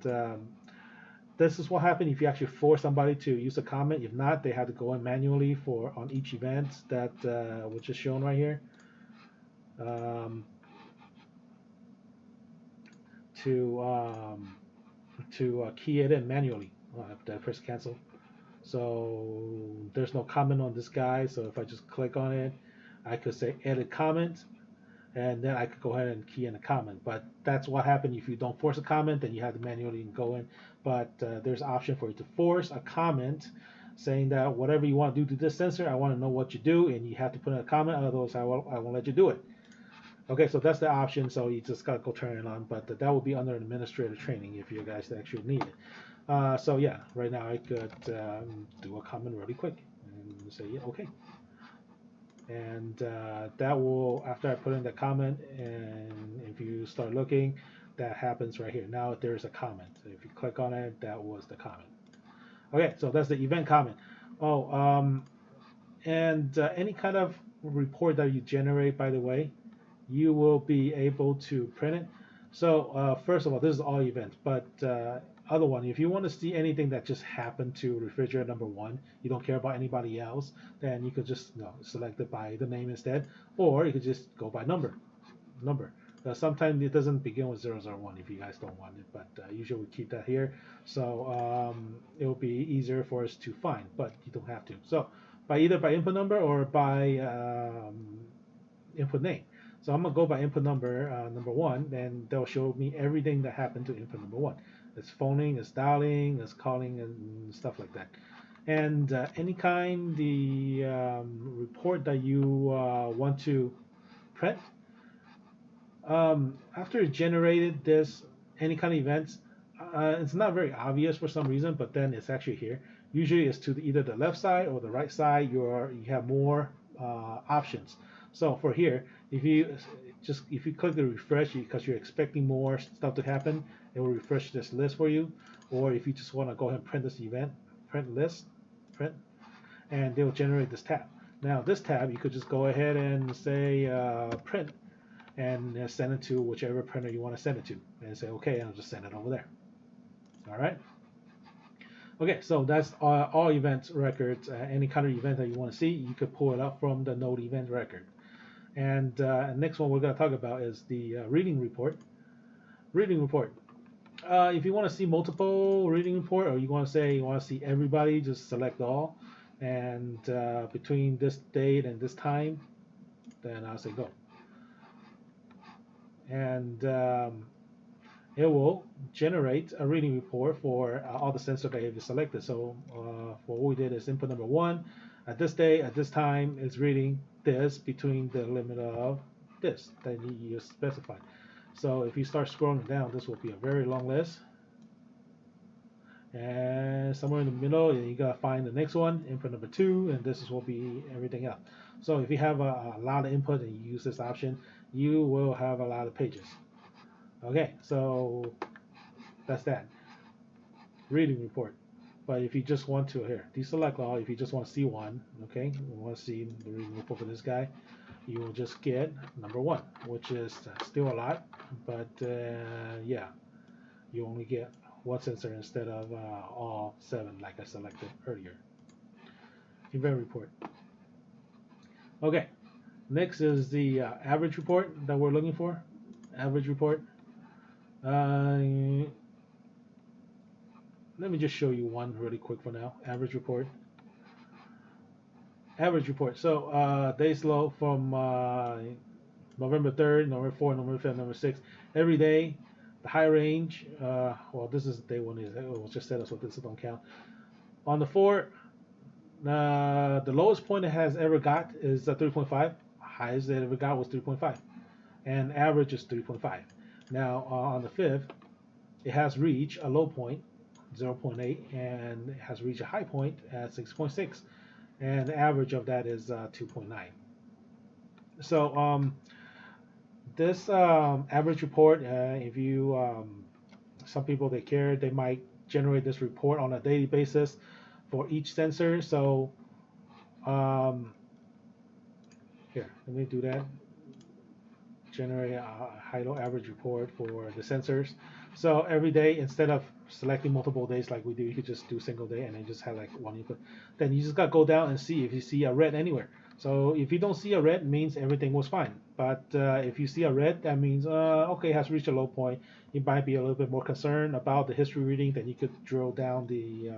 this is what happened if you actually force somebody to use a comment. If not, they have to go in manually on each event that which is shown right here. To key it in manually. After I press cancel. So there's no comment on this guy. So if I just click on it, I could say edit comment, and then I could go ahead and key in a comment. But that's what happened if you don't force a comment, then you have to manually go in. But there's an option for you to force a comment saying that whatever you want to do to this sensor, I want to know what you do, and you have to put in a comment, otherwise I won't let you do it. Okay, so that's the option, so you just gotta go turn it on, but that will be under administrative training if you guys actually need it. So yeah, right now I could do a comment really quick and say yeah, okay. And that will, after I put in the comment, and if you start looking, that happens right here. Now there's a comment. So if you click on it, that was the comment. Okay, so that's the event comment. Oh, and any kind of report that you generate, by the way, you will be able to print it. So first of all, this is all events, but other one, if you want to see anything that just happened to refrigerator number 1, you don't care about anybody else, then you could just select it by the name instead, or you could just go by number. Sometimes it doesn't begin with 001 if you guys don't want it, but usually we keep that here, so it will be easier for us to find, but you don't have to. So either by input number or by input name. So I'm gonna go by input number 1, and they'll show me everything that happened to input number 1. It's phoning, it's dialing, it's calling, and stuff like that. And any kind the report that you want to print, after it generated this any kind of events, it's not very obvious for some reason, but then it's actually here. Usually it's to either the left side or the right side. You have more options. So for here, if you click the refresh because you're expecting more stuff to happen, it will refresh this list for you. Or if you just want to go ahead and print this event, print list, print, and they will generate this tab. Now this tab, you could just go ahead and say print, and send it to whichever printer you want to send it to, and say okay, and I'll just send it over there. All right. Okay, so that's all event records. Any kind of event that you want to see, you could pull it up from the node event record. And next one we're going to talk about is the reading report. Reading report. If you want to see multiple reading report, or you want to say you want to see everybody, just select all. And between this date and this time, then I'll say go. And it will generate a reading report for all the sensor that you selected. So for what we did is input number 1, at this day, at this time, it's reading this between the limit of this that you specified. So if you start scrolling down, this will be a very long list. And somewhere in the middle, you gotta find the next one, input number 2, and this will be everything else. So if you have a lot of input and you use this option, you will have a lot of pages. Okay, so that's that. Reading report. But if you just want to, here, deselect all, if you just want to see one, okay, you want to see the reading report for this guy, you will just get number 1, which is still a lot, but yeah, you only get one sensor instead of all 7 like I selected earlier. Event report. Okay, next is the average report that we're looking for. Average report. Let me just show you one really quick for now. Average report. Average report. So days low from November 3rd, November 4th, November 5th, November 6th. Every day, the high range. Well, this is day 1. It was just set up, so this don't count. On the 4th, the lowest point it has ever got is 3.5. Highest it ever got was 3.5, and average is 3.5. Now on the 5th, it has reached a low point 0.8 and it has reached a high point at 6.6, and the average of that is 2.9. So this average report, if you some people they care, they might generate this report on a daily basis for each sensor. So here, let me do that. Generate a high-low average report for the sensors. So every day, instead of selecting multiple days like we do, you could just do single day and then just have like one input. Then you just got to go down and see if you see a red anywhere. So if you don't see a red, it means everything was fine. But if you see a red, that means okay, it has reached a low point. You might be a little bit more concerned about the history reading. Then you could drill down the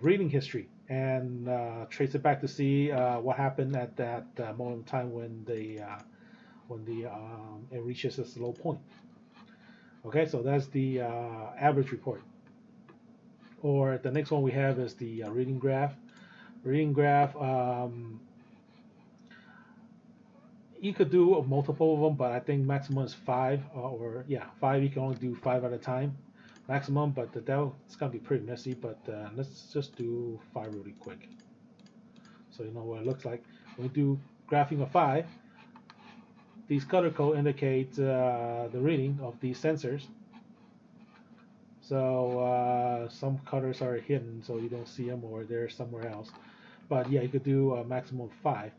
reading history and trace it back to see what happened at that moment in time when it reaches its low point. Okay, so that's the average report. Or the next one we have is the reading graph. Reading graph, you could do multiple of them, but I think maximum is 5, or yeah, 5. You can only do 5 at a time maximum, but it's gonna be pretty messy. But let's just do 5 really quick, so you know what it looks like. When we do graphing of 5, these color code indicate the reading of these sensors. So some colors are hidden, so you don't see them, or they're somewhere else. But yeah, you could do a maximum of 5,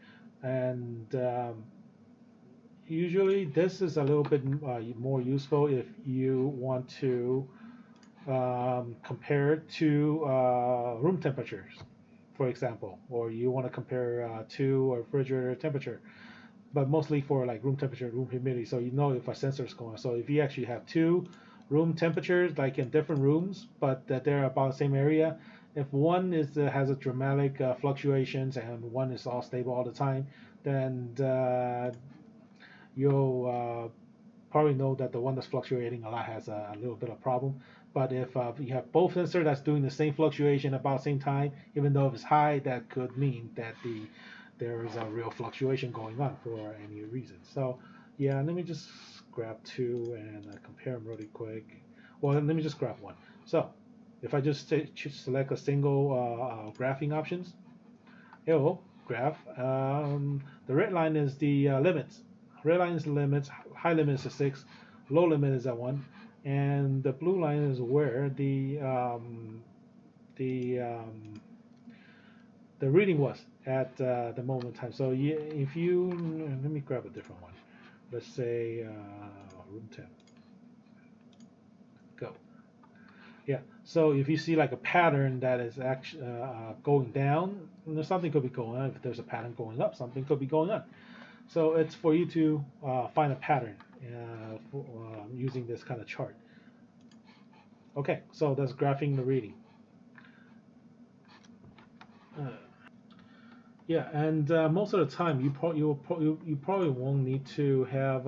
and usually this is a little bit more useful if you want to compare to room temperatures, for example, or you want to compare to a refrigerator temperature, but mostly for like room temperature, room humidity, so you know if a sensor is going on. So if you actually have 2 room temperatures, like in different rooms, but that they're about the same area, if one has a dramatic fluctuations and one is all stable all the time, then you'll probably know that the one that's fluctuating a lot has a little bit of problem. But if you have both sensors that's doing the same fluctuation about the same time, even though if it's high, that could mean that there is a real fluctuation going on for any reason. So yeah, let me just grab 2 and compare them really quick. Well, let me just grab 1. So if I just select a single graphing options, it will graph. The red line is the limits. Red line is the limits. High limit is a 6. Low limit is at 1. And the blue line is where the reading was at the moment in time. So if you, let me grab a different one. Let's say room temp. Go. Yeah. So if you see like a pattern that is actually going down, something could be going on. If there's a pattern going up, something could be going on. So it's for you to find a pattern using this kind of chart. Okay, so that's graphing the reading. Uh, yeah, and most of the time you probably won't need to have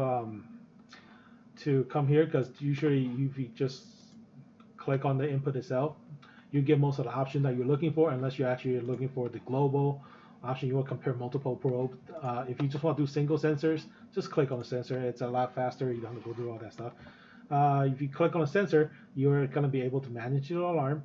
to come here because usually if you just click on the input itself, you get most of the options that you're looking for, unless you're actually looking for the global option. You will compare multiple probes. If you just want to do single sensors, just click on the sensor. It's a lot faster. You don't have to go through all that stuff. If you click on a sensor, you're going to be able to manage your alarm.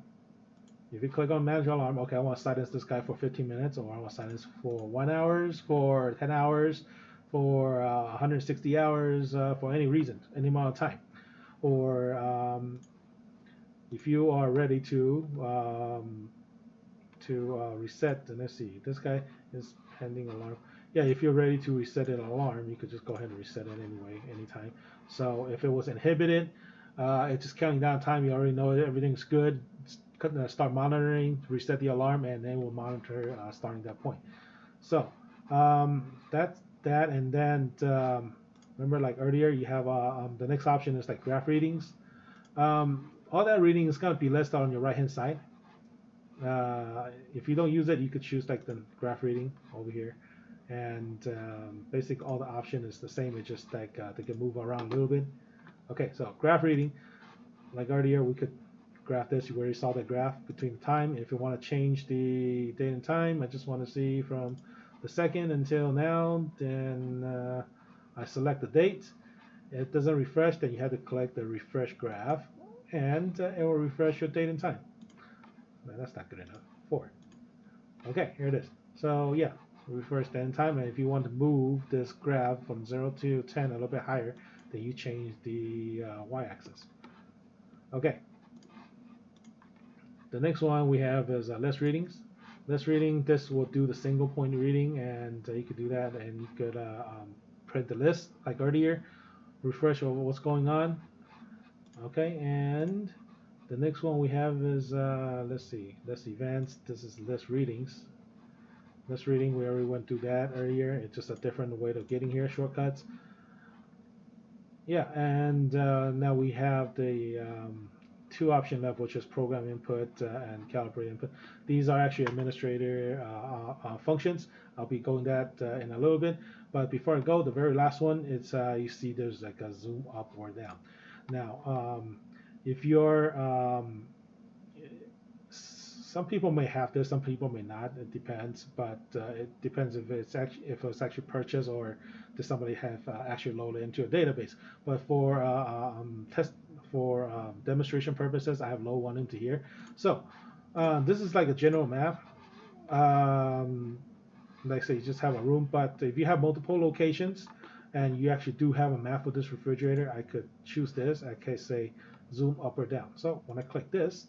If you click on manage alarm, okay, I want to silence this guy for 15 minutes, or I want to silence for 1 hour, for 10 hours, for 160 hours, for any reason, any amount of time. Or if you are ready to reset, and let's see, this guy is pending alarm. Yeah, if you're ready to reset an alarm, you could just go ahead and reset it anyway, anytime. So if it was inhibited, it's just counting down time. You already know everything's good. Start monitoring, reset the alarm, and then we'll monitor starting that point. So that's that, and then remember, like earlier, you have the next option is like graph readings. All that reading is going to be listed on your right hand side. If you don't use it, you could choose like the graph reading over here, and basically all the option is the same. It's just like they can move around a little bit. Okay, so graph reading, like earlier, we could graph this. You already saw the graph between the time. If you want to change the date and time, I just want to see from the second until now, then I select the date. It doesn't refresh, then you have to click the refresh graph, and it will refresh your date and time. No, that's not good enough. 4. Okay, here it is. So yeah, refresh date and time, and if you want to move this graph from 0 to 10 a little bit higher, then you change the y-axis. Okay. The next one we have is list readings. List reading, this will do the single point reading, and you could do that, and you could print the list like earlier, refresh over what's going on. Okay, and the next one we have is let's see, list events. This is list readings. List reading, we already went through that earlier. It's just a different way of getting here, shortcuts. Yeah, and now we have the 2 option left, which is program input and calibrate input. These are actually administrator functions. I'll be going that in a little bit. But before I go, the very last one, it's you see there's like a zoom up or down. Now, if you're some people may have this, some people may not. It depends, but it depends if it's actually purchased or does somebody have actually loaded into a database. But for demonstration purposes, I have load one into here. So this is like a general map. Like I say, you just have a room, but if you have multiple locations and you actually do have a map of this refrigerator, I could choose this. I could say zoom up or down. So when I click this,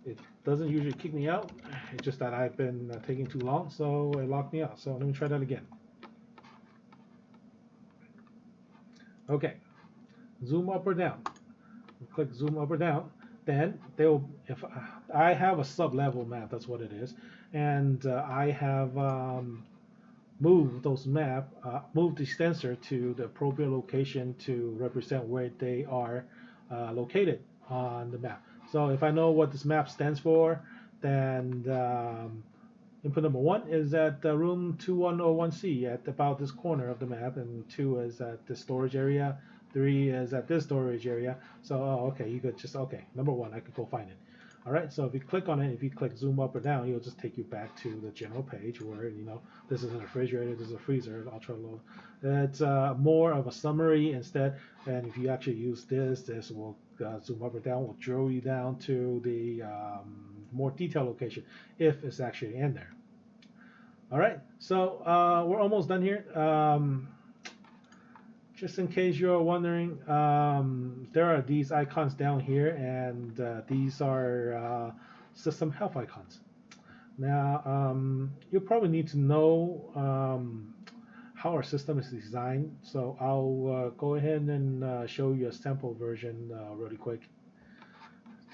it doesn't usually kick me out. It's just that I've been taking too long, so it locked me out. So let me try that again. Okay, zoom up or down. Click zoom up or down. Then they'll, if I have a sub-level map, that's what it is, and I have moved those moved the sensor to the appropriate location to represent where they are located on the map. So if I know what this map stands for, then input number 1 is at room 2101C at about this corner of the map, and 2 is at the storage area, 3 is at this storage area. So okay, you could just, okay, number 1, I could go find it. All right, so if you click on it, if you click zoom up or down, it'll just take you back to the general page where, you know, this is a refrigerator, this is a freezer, ultra low. It's more of a summary instead, and if you actually use this will zoom up or down, will drill you down to the more detailed location if it's actually in there. All right, so we're almost done here. Just in case you're wondering, there are these icons down here, and these are system health icons. Now, you probably need to know how our system is designed, so I'll go ahead and show you a sample version really quick.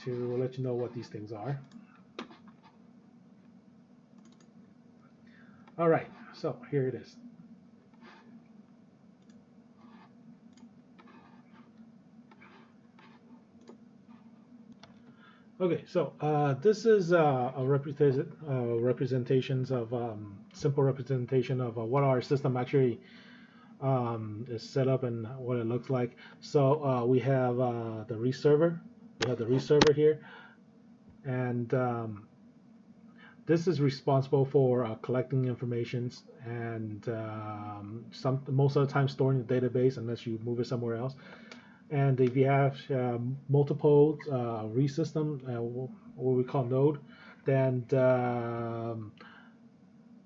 to let you know what these things are. All right, so here it is. Okay, so this is a representations of simple representation of what our system actually is set up and what it looks like. So we have the Rees server. We have the Rees server here, and this is responsible for collecting informations and most of the time storing the database unless you move it somewhere else. And if you have multiple Rees system, what we call node, then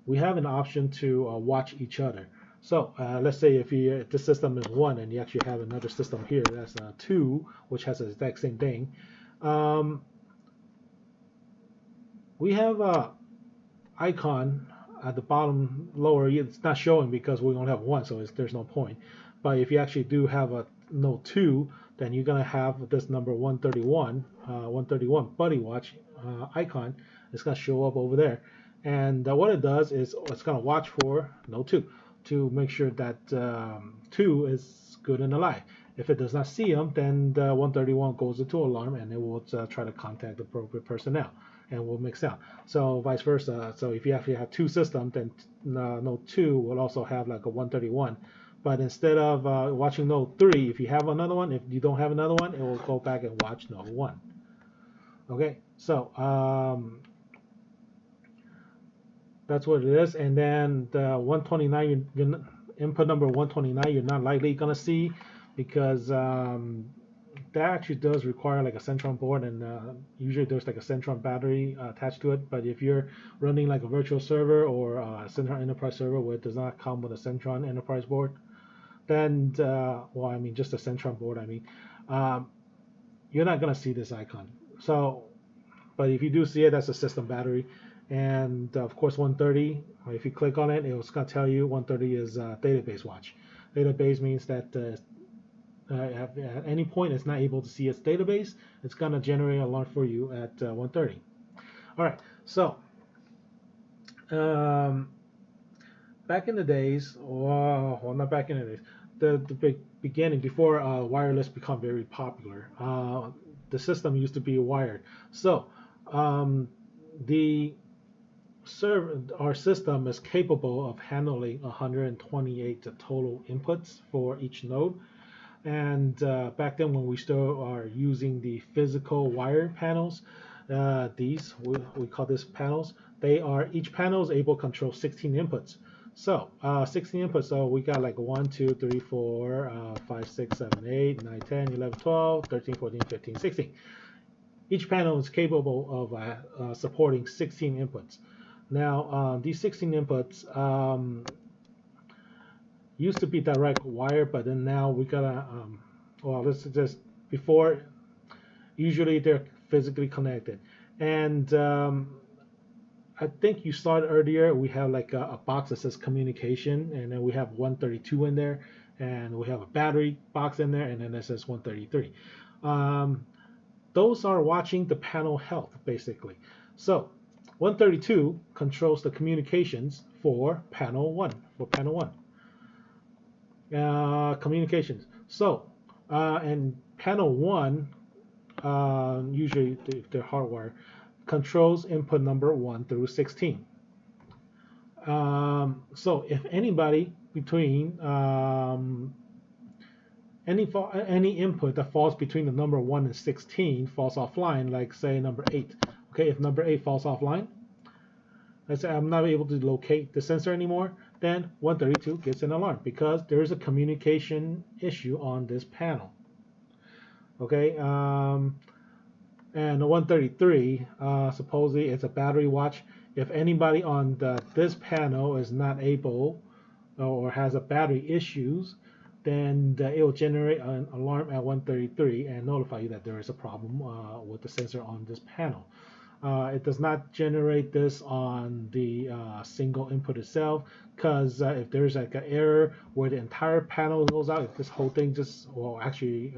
we have an option to watch each other. So let's say if the system is 1 and you actually have another system here that's 2, which has the exact same thing. We have a icon at the bottom lower. It's not showing because we don't have 1, so there's no point. But if you actually do have a node 2, then you're going to have this number 131 buddy watch icon. It's going to show up over there. And what it does is it's going to watch for node 2 to make sure that 2 is good and alive. If it does not see him, then the 131 goes into alarm and it will try to contact the appropriate personnel and will make sound. So vice versa. So if you actually have 2 systems, then node 2 will also have like a 131. But instead of watching node 3, if you have another one, if you don't have another one, it will go back and watch node 1. Okay, so that's what it is. And then the 129, your input number 129, you're not likely going to see because that actually does require like a Centron board, and usually there's like a Centron battery attached to it. But if you're running like a virtual server or a Centron Enterprise server where it does not come with a Centron Enterprise board, then, well, I mean, just a Centron board, I mean, you're not going to see this icon. So, but if you do see it, that's a system battery. And of course, 130, if you click on it, it's going to tell you 130 is database watch. Database means that at any point it's not able to see its database. It's going to generate an alarm for you at 130. All right, so back in the days, well, not back in the days, the beginning, before wireless become very popular, the system used to be wired. So our system is capable of handling 128 total inputs for each node. And back then, when we still are using the physical wire panels, these we call this panels. Each panel is able to control 16 inputs. So 16 inputs. So we got like 1, 2, 3, 4, 5, 6, 7, 8, 9, 10, 11, 12, 13, 14, 15, 16. Each panel is capable of supporting 16 inputs. Now, these 16 inputs used to be direct wire, but then now we gotta, well, this is just before, usually they're physically connected. And I think you saw it earlier, we have like a box that says communication, and then we have 132 in there, and we have a battery box in there, and then it says 133. Those are watching the panel health, basically. So 132 controls the communications for panel 1, communications. So, and panel 1, usually if they're hardware, controls input number 1 through 16. So if anybody between any input that falls between the number 1 and 16 falls offline, like say number 8. Okay, if number 8 falls offline, let's say I'm not able to locate the sensor anymore, then 132 gets an alarm because there is a communication issue on this panel. Okay, and 133, supposedly it's a battery watch. If anybody on this panel is not able or has a battery issues, then it will generate an alarm at 133 and notify you that there is a problem with the sensor on this panel. It does not generate this on the single input itself, because if there's like an error where the entire panel goes out, if this whole thing just, well, actually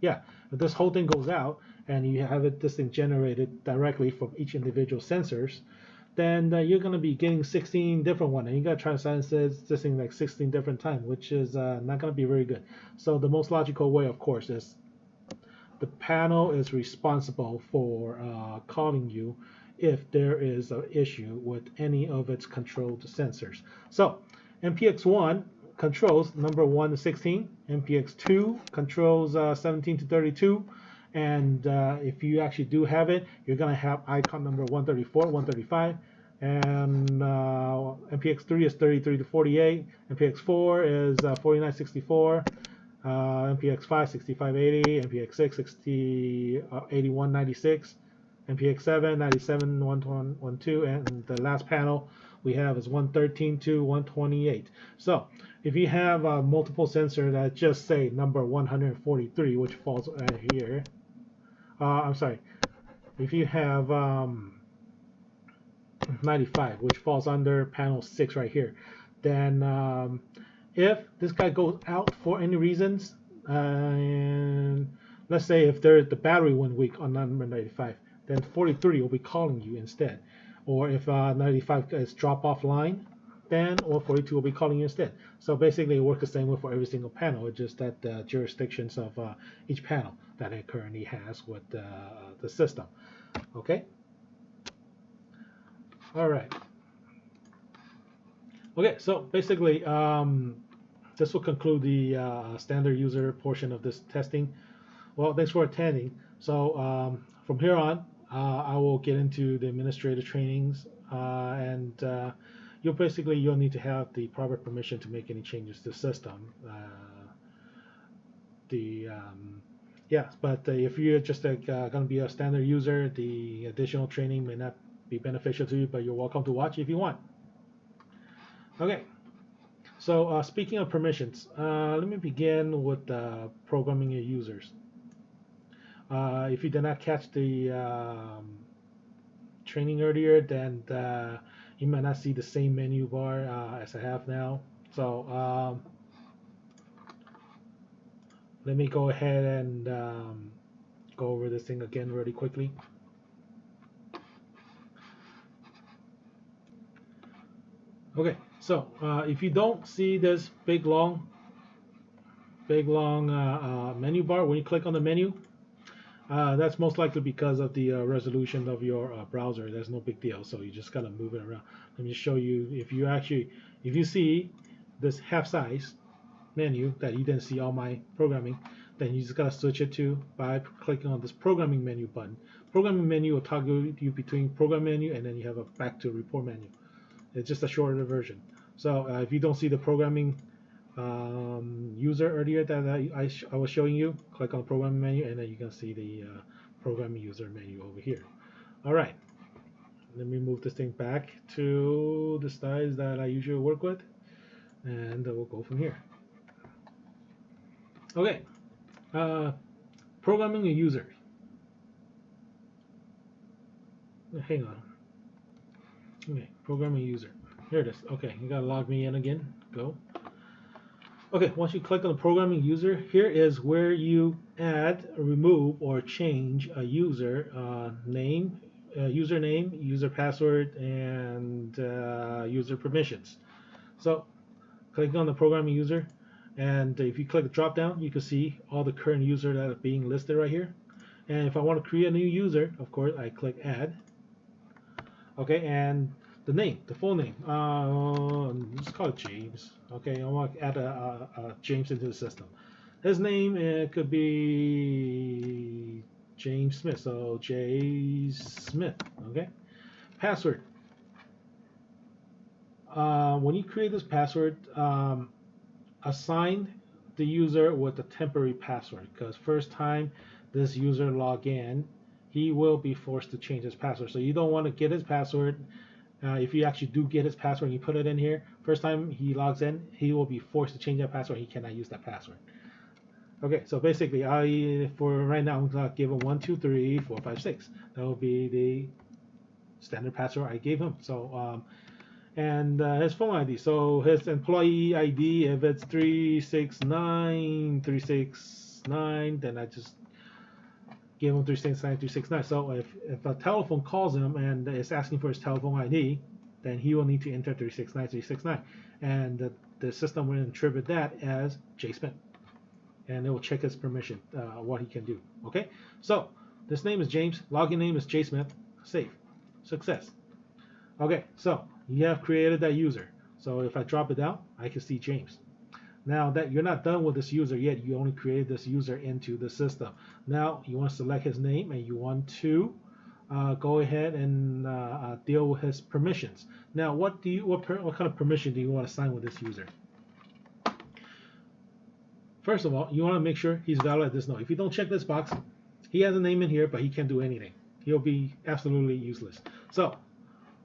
Yeah, if this whole thing goes out and you have this thing generated directly from each individual sensors, then you're going to be getting 16 different ones, and you got to try to sense this thing like 16 different times, which is not going to be very good. So the most logical way, of course, is the panel is responsible for calling you if there is an issue with any of its controlled sensors. So MPX1 controls number 1 to 16, MPX2 controls 17 to 32, and if you actually do have it, you're going to have icon number 134, 135, and MPX3 is 33 to 48, MPX4 is 4964, MPX5 6580, MPX6 60, 8196, MPX7 97 112, and the last panel we have is 113 to 128. So if you have a multiple sensor that just say number 143, which falls right here, I'm sorry, if you have 95, which falls under panel 6 right here, then if this guy goes out for any reasons, and let's say if the battery went weak on number 95, then 43 will be calling you instead. Or if 95 is drop offline, then or 42 will be calling you instead. So basically it works the same way for every single panel. It's just that the jurisdictions of each panel that it currently has with the system. Okay? All right. Okay, so basically, this will conclude the standard user portion of this testing. Well, thanks for attending. So from here on, I will get into the administrative trainings, and you'll need to have the proper permission to make any changes to the system. But if you're just going to be a standard user, the additional training may not be beneficial to you, but you're welcome to watch if you want. Okay, so speaking of permissions, let me begin with programming your users. If you did not catch the training earlier, then you might not see the same menu bar as I have now. So let me go ahead and go over this thing again really quickly. Okay, so if you don't see this big long menu bar when you click on the menu, that's most likely because of the resolution of your browser. There's no big deal, so you just gotta move it around. Let me show you. If you see this half size menu that you didn't see all my programming, then you just gotta switch it to by clicking on this programming menu button. Programming menu will toggle you between program menu and then you have a back to report menu. It's just a shorter version. So if you don't see the programming user earlier that I was showing you, click on the programming menu and then you can see the programming user menu over here. All right, let me move this thing back to the size that I usually work with, and we'll go from here. Okay, programming a user. Hang on. Okay, programming user. Here it is. Okay, you gotta log me in again. Go. Okay, once you click on the programming user, here is where you add, remove, or change a user name, username, user password, and user permissions. So, click on the programming user, and if you click the drop down, you can see all the current users that are being listed right here. And if I want to create a new user, of course, I click add. Okay, and the name, the full name, let's call it James. Okay, I want to add a James into the system. His name, it could be James Smith, so J Smith. Okay, password. When you create this password, assign the user with a temporary password, because first time this user log in, he will be forced to change his password. So you don't want to get his password. If you actually do get his password and you put it in here, first time he logs in, he will be forced to change that password. He cannot use that password. Okay, so basically, for right now, I'm gonna give him 1, 2, 3, 4, 5, 6. That will be the standard password I gave him. So, and his phone ID. So his employee ID, if it's 369 369, then I just give him 369. So if a telephone calls him and is asking for his telephone ID, then he will need to enter 369, and the system will interpret that as J Smith, and it will check his permission, what he can do. Okay, so this name is James, login name is J Smith, save, success. Okay, so you have created that user. So if I drop it down, I can see James. Now that you're not done with this user yet, you only created this user into the system. Now you want to select his name and you want to go ahead and deal with his permissions. Now what kind of permission do you want to assign with this user? First of all, you want to make sure he's valid at this node. If you don't check this box, he has a name in here, but he can't do anything. He'll be absolutely useless. So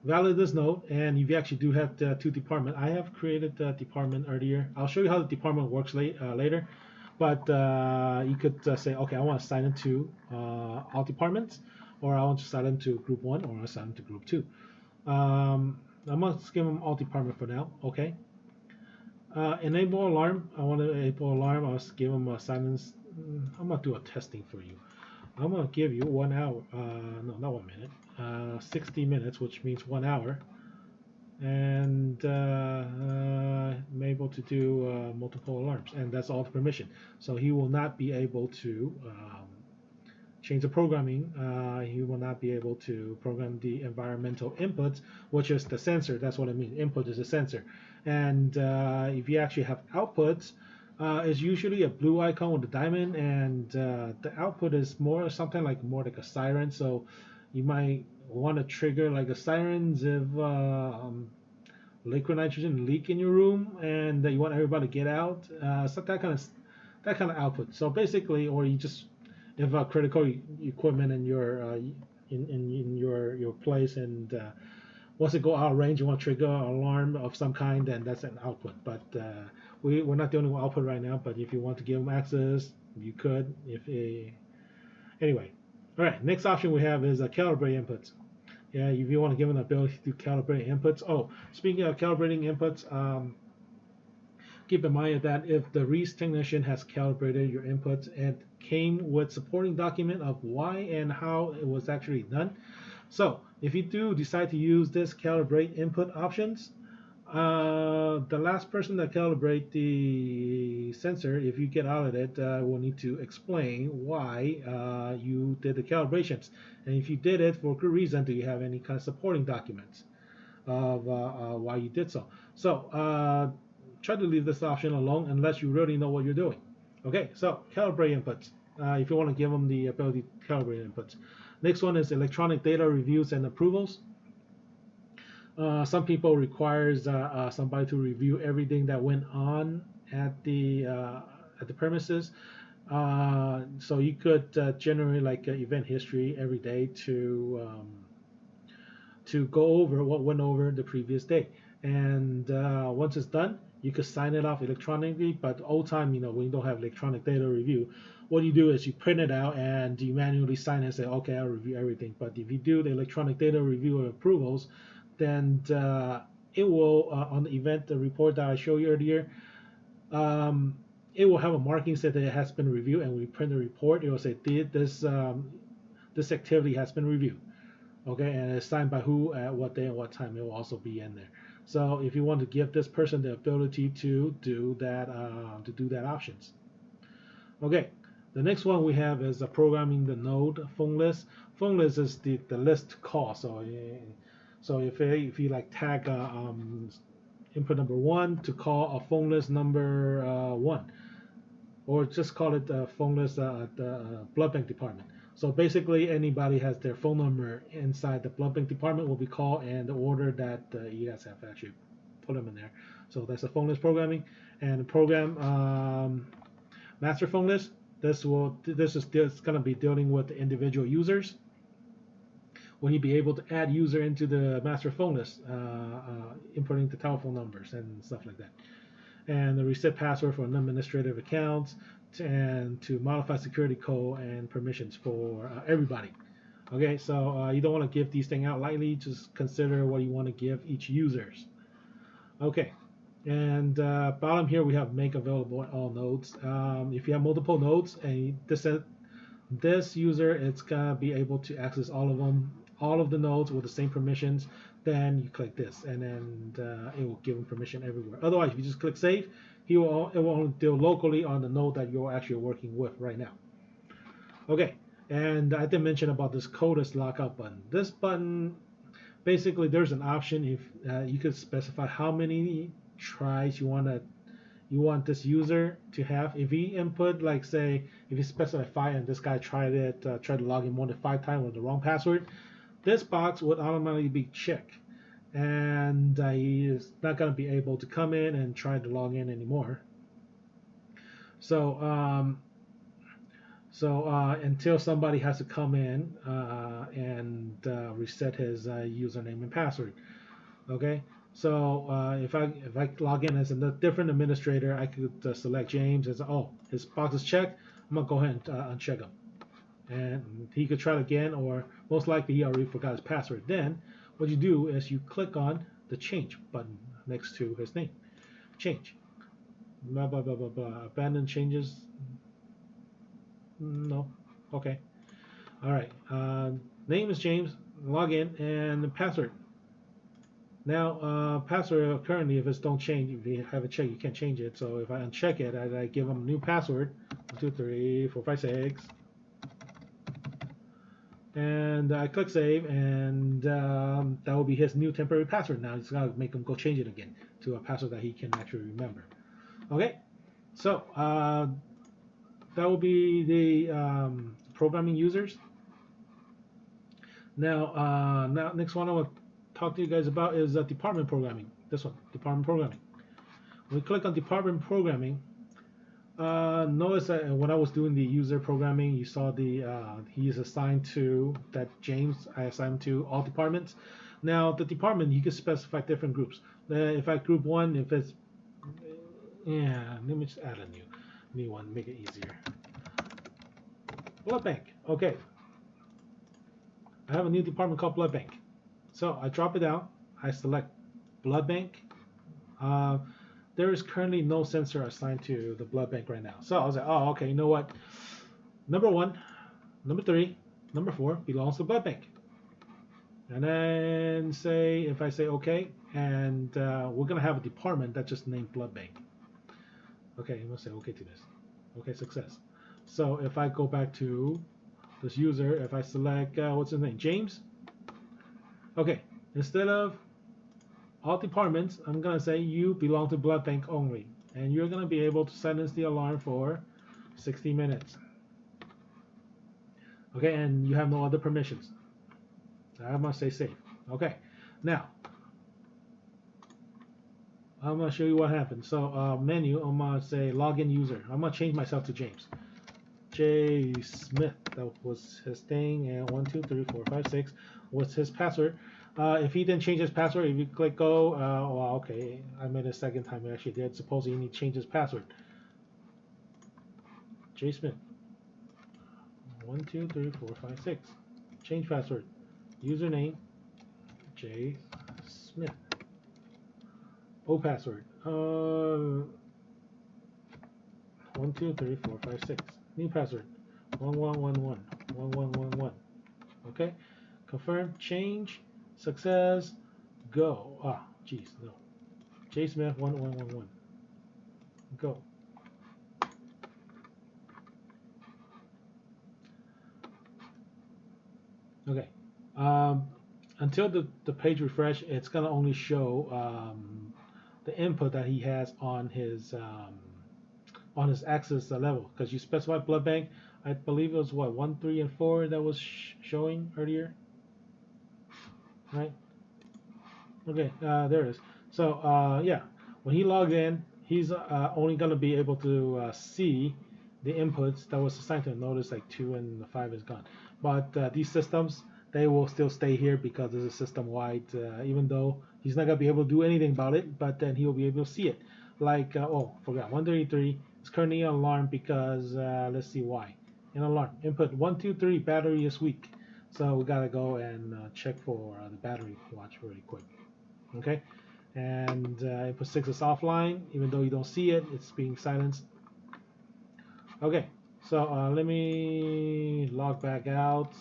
validate this node, and if you actually do have the two department, I have created the department earlier. I'll show you how the department works later, but you could say, okay, I want to assign it to all departments, or I want to assign them to group 1, or I want to assign them to group 2. I'm going to give them all department for now, okay? Enable alarm, I want to enable alarm, I'll give them a silence. I'm going to do a testing for you. I'm going to give you 1 hour, no, not 1 minute, 60 minutes, which means 1 hour, and I'm able to do multiple alarms, and that's all the permission. So he will not be able to change the programming. He will not be able to program the environmental inputs, which is the sensor. That's what I mean. Input is a sensor, and if you actually have outputs, is usually a blue icon with a diamond, and the output is more like a siren. So you might want to trigger like a sirens if liquid nitrogen leak in your room and you want everybody to get out. So that kind of output. So basically, or you just if critical equipment in your in your place, and once it go out of range, you want to trigger an alarm of some kind, then that's an output. But we're not dealing with output right now. But if you want to give them access, you could. Anyway, all right. Next option we have is calibrate inputs. Yeah, if you want to give them the ability to calibrate inputs. Oh, speaking of calibrating inputs, keep in mind that if the Rees technician has calibrated your inputs and came with supporting document of why and how it was actually done. So if you do decide to use this calibrate input options, the last person that calibrate the sensor, if you get audited, will need to explain why you did the calibrations. And if you did it for good reason, do you have any kind of supporting documents of why you did so? So try to leave this option alone unless you really know what you're doing. Okay, so calibrate inputs. If you want to give them the ability to calibrate inputs. Next one is electronic data reviews and approvals. Some people requires somebody to review everything that went on at the premises. So you could generate like event history every day to go over what went over the previous day. And once it's done, you could sign it off electronically. But old time, when you don't have electronic data review, what you do is you print it out and you manually sign it and say, okay, I'll review everything. But if you do the electronic data review and approvals, then it will, on the event, the report that I showed you earlier, it will have a marking said that it has been reviewed, and when we print the report, it will say this activity has been reviewed. Okay, and it's signed by who, at what day and what time. It will also be in there. So if you want to give this person the ability to do that options. Okay, the next one we have is programming the node phone list. Phone list is the list to call. So if you like tag input number 1 to call a phone list number 1, or just call it phone list at the blood bank department. So basically, anybody has their phone number inside the blood bank department will be called, and the order that you guys have actually put them in there. So that's the phone list programming, and the program master phone list. This is going to be dealing with the individual users. When you be able to add user into the master phone list, inputting the telephone numbers and stuff like that, and the reset password for non-administrative accounts, and to modify security code and permissions for everybody. Okay, so you don't want to give these things out lightly. Just consider what you want to give each users. Okay, And bottom here we have make available in all nodes. If you have multiple nodes and this user, it's gonna be able to access all of them, all of the nodes with the same permissions. Then you click this, and then it will give him permission everywhere. Otherwise, if you just click save, it will only deal locally on the node that you're actually working with right now. Okay, and I did mention about this CODIS lockout button. This button, basically, there's an option if you could specify how many tries you want this user to have. If he input, like say, if you specify 5 and this guy tried to log in more than 5 times with the wrong password, this box would automatically be checked, and he is not going to be able to come in and try to log in anymore. So until somebody has to come in and reset his username and password. Okay. So if I log in as a different administrator, I could select James as his box is checked. I'm gonna go ahead and uncheck him, and he could try it again, or most likely he already forgot his password. Then what you do is you click on the change button next to his name. Change. Blah blah blah blah blah. Abandon changes. No. Okay. All right. Name is James. Log in and the password. Now, password currently, if it's don't change, if you have it checked, you can't change it. So if I uncheck it, I give them a new password, 1, 2, 3, 4, 5, 6, and I click save, and that will be his new temporary password. Now it's gotta make him go change it again to a password that he can actually remember. Okay, so that will be the programming users. Now, next one I want to talk to you guys about is department programming. This one, department programming. When we click on department programming, notice that when I was doing the user programming, you saw the he is assigned to that James. I assigned to all departments. Now the department you can specify different groups. If I group 1, if it's let me just add a new one, make it easier. Blood bank. Okay. I have a new department called blood bank. So I drop it down. I select blood bank. There is currently no sensor assigned to the blood bank right now. So I was like, oh, okay, you know what? Number 1, number 3, number 4 belongs to blood bank. And then if I say okay, and we're gonna have a department that's just named blood bank. Okay, I'm gonna say okay to this. Okay, success. So if I go back to this user, if I select what's his name, James. Okay, instead of all departments, I'm gonna say you belong to blood bank only, and you're gonna be able to silence the alarm for 60 minutes. Okay, and you have no other permissions. I'm gonna say save. Okay, now I'm gonna show you what happens. So menu, I'm gonna say login user. I'm gonna change myself to James. J Smith, that was his thing, and 1, 2, 3, 4, 5, 6 was his password. If he didn't change his password, if you click go, well, okay, I made a second time I actually did. Suppose he need to change his password. J Smith. 1, 2, 3, 4, 5, 6. Change password. Username J Smith. O password. 1, 2, 3, 4, 5, 6. New password. 1111 1111. Okay. Confirm. Change. Success. Go. Geez, no. J Smith 1111. Go. Okay. Until the page refresh, it's gonna only show the input that he has on his access level, because you specified blood bank. I believe it was what 1, 3, and 4 that was showing earlier, right? Okay, there it is. So yeah, when he logs in, he's only gonna be able to see the inputs that was assigned to him. Notice like 2 and 5 is gone, but these systems, they will still stay here because it's a system-wide. Even though he's not gonna be able to do anything about it, but then he will be able to see it. Like forgot 133 is currently on alarm because let's see why. An alarm input 1, 2, 3 battery is weak, so we gotta go and check for the battery watch really quick. Okay, and input 6 is offline. Even though you don't see it, it's being silenced. Okay, so let me log back out.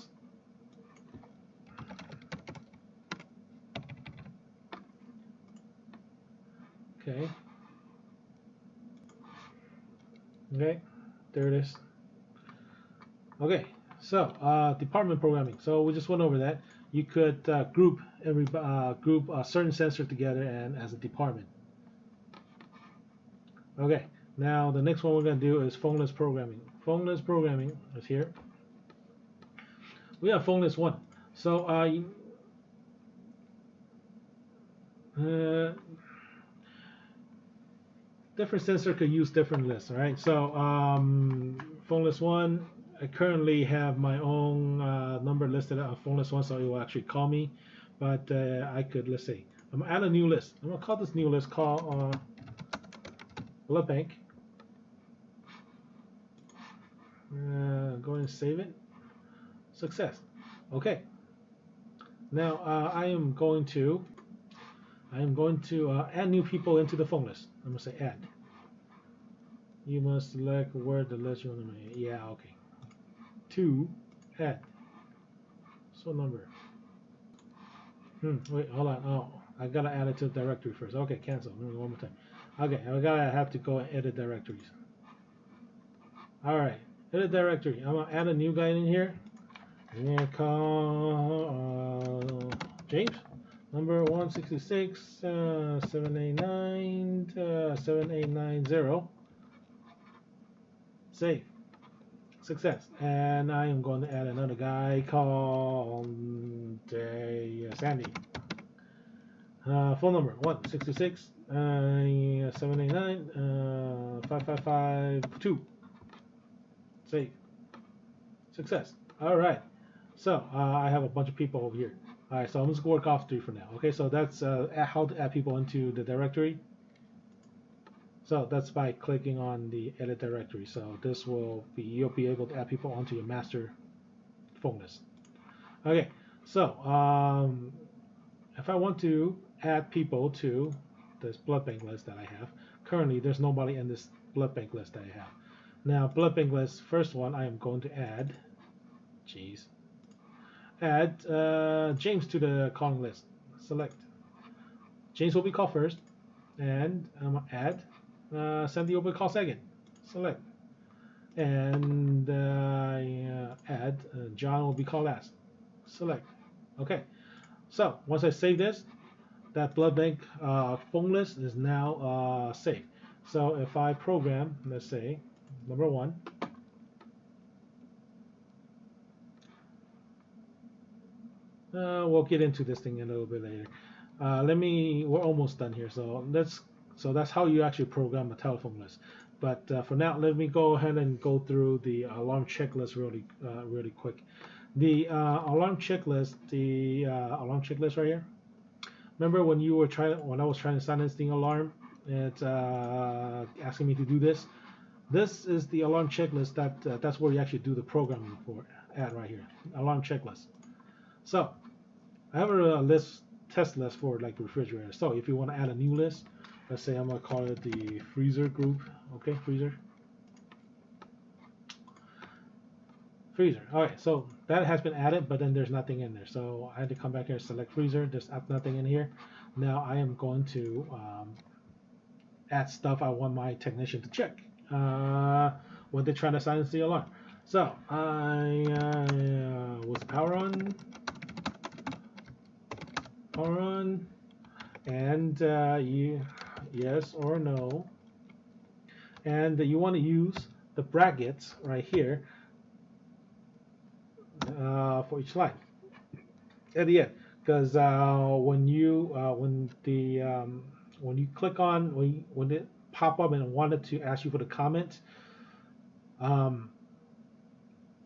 Okay. Okay, there it is. Okay, so department programming. So we just went over that. You could group a certain sensor together and as a department. Okay, now the next one we're going to do is phoneless programming. Phoneless programming is here. We have phoneless 1. So different sensor could use different lists, all right? So phoneless 1, I currently have my own number listed on phoneless 1, so it will actually call me. But I could, let's see, I'm going to add a new list. I'm going to call this new list called blood bank. Go and save it. Success. Okay. Now I am going to add new people into the phone list. I'm going to say add. You must select where the list you want to make. Yeah, okay. 2, add. So number. Wait, hold on. Oh, I gotta add it to the directory first. Okay, cancel. One more time. Okay, I have to go and edit directories. All right, edit directory. I'm gonna add a new guy in here. I'm gonna call James. Number 166 789 7890. Save. Success. And I am going to add another guy called Sandy. Phone number 166 789 5552. Save. Success. All right. So I have a bunch of people over here. All right. So I'm just going to work off 3 for now. Okay. So that's how to add people into the directory. So that's by clicking on the edit directory. So this will be, you'll be able to add people onto your master phone list. Okay, so if I want to add people to this blood bank list that I have, currently there's nobody in this blood bank list that I have. Now blood bank list, first one I am going to add, add James to the calling list. Select. James will be called first, and I'm going to add Sandy will be called second. Select. And add John will be called last. Select. Okay. So once I save this, that blood bank phone list is now saved. So if I program, let's say, number 1, we'll get into this thing a little bit later. We're almost done here. So that's how you actually program a telephone list. But for now, let me go ahead and go through the alarm checklist really quick. The alarm checklist right here. Remember when I was trying to silence the alarm, it's asking me to do this. This is the alarm checklist that's where you actually do the programming for right here. Alarm checklist. So I have a test list for like the refrigerator. So if you want to add a new list, let's say I'm gonna call it the freezer group. Okay, freezer. All right, so that has been added, but then there's nothing in there. So I had to come back here and select freezer. There's nothing in here. Now I am going to add stuff I want my technician to check when they're trying to silence the alarm. So I was power on, and yes or no, and you want to use the brackets right here for each line at the end, because when you click on when it pop up and wanted to ask you for the comment,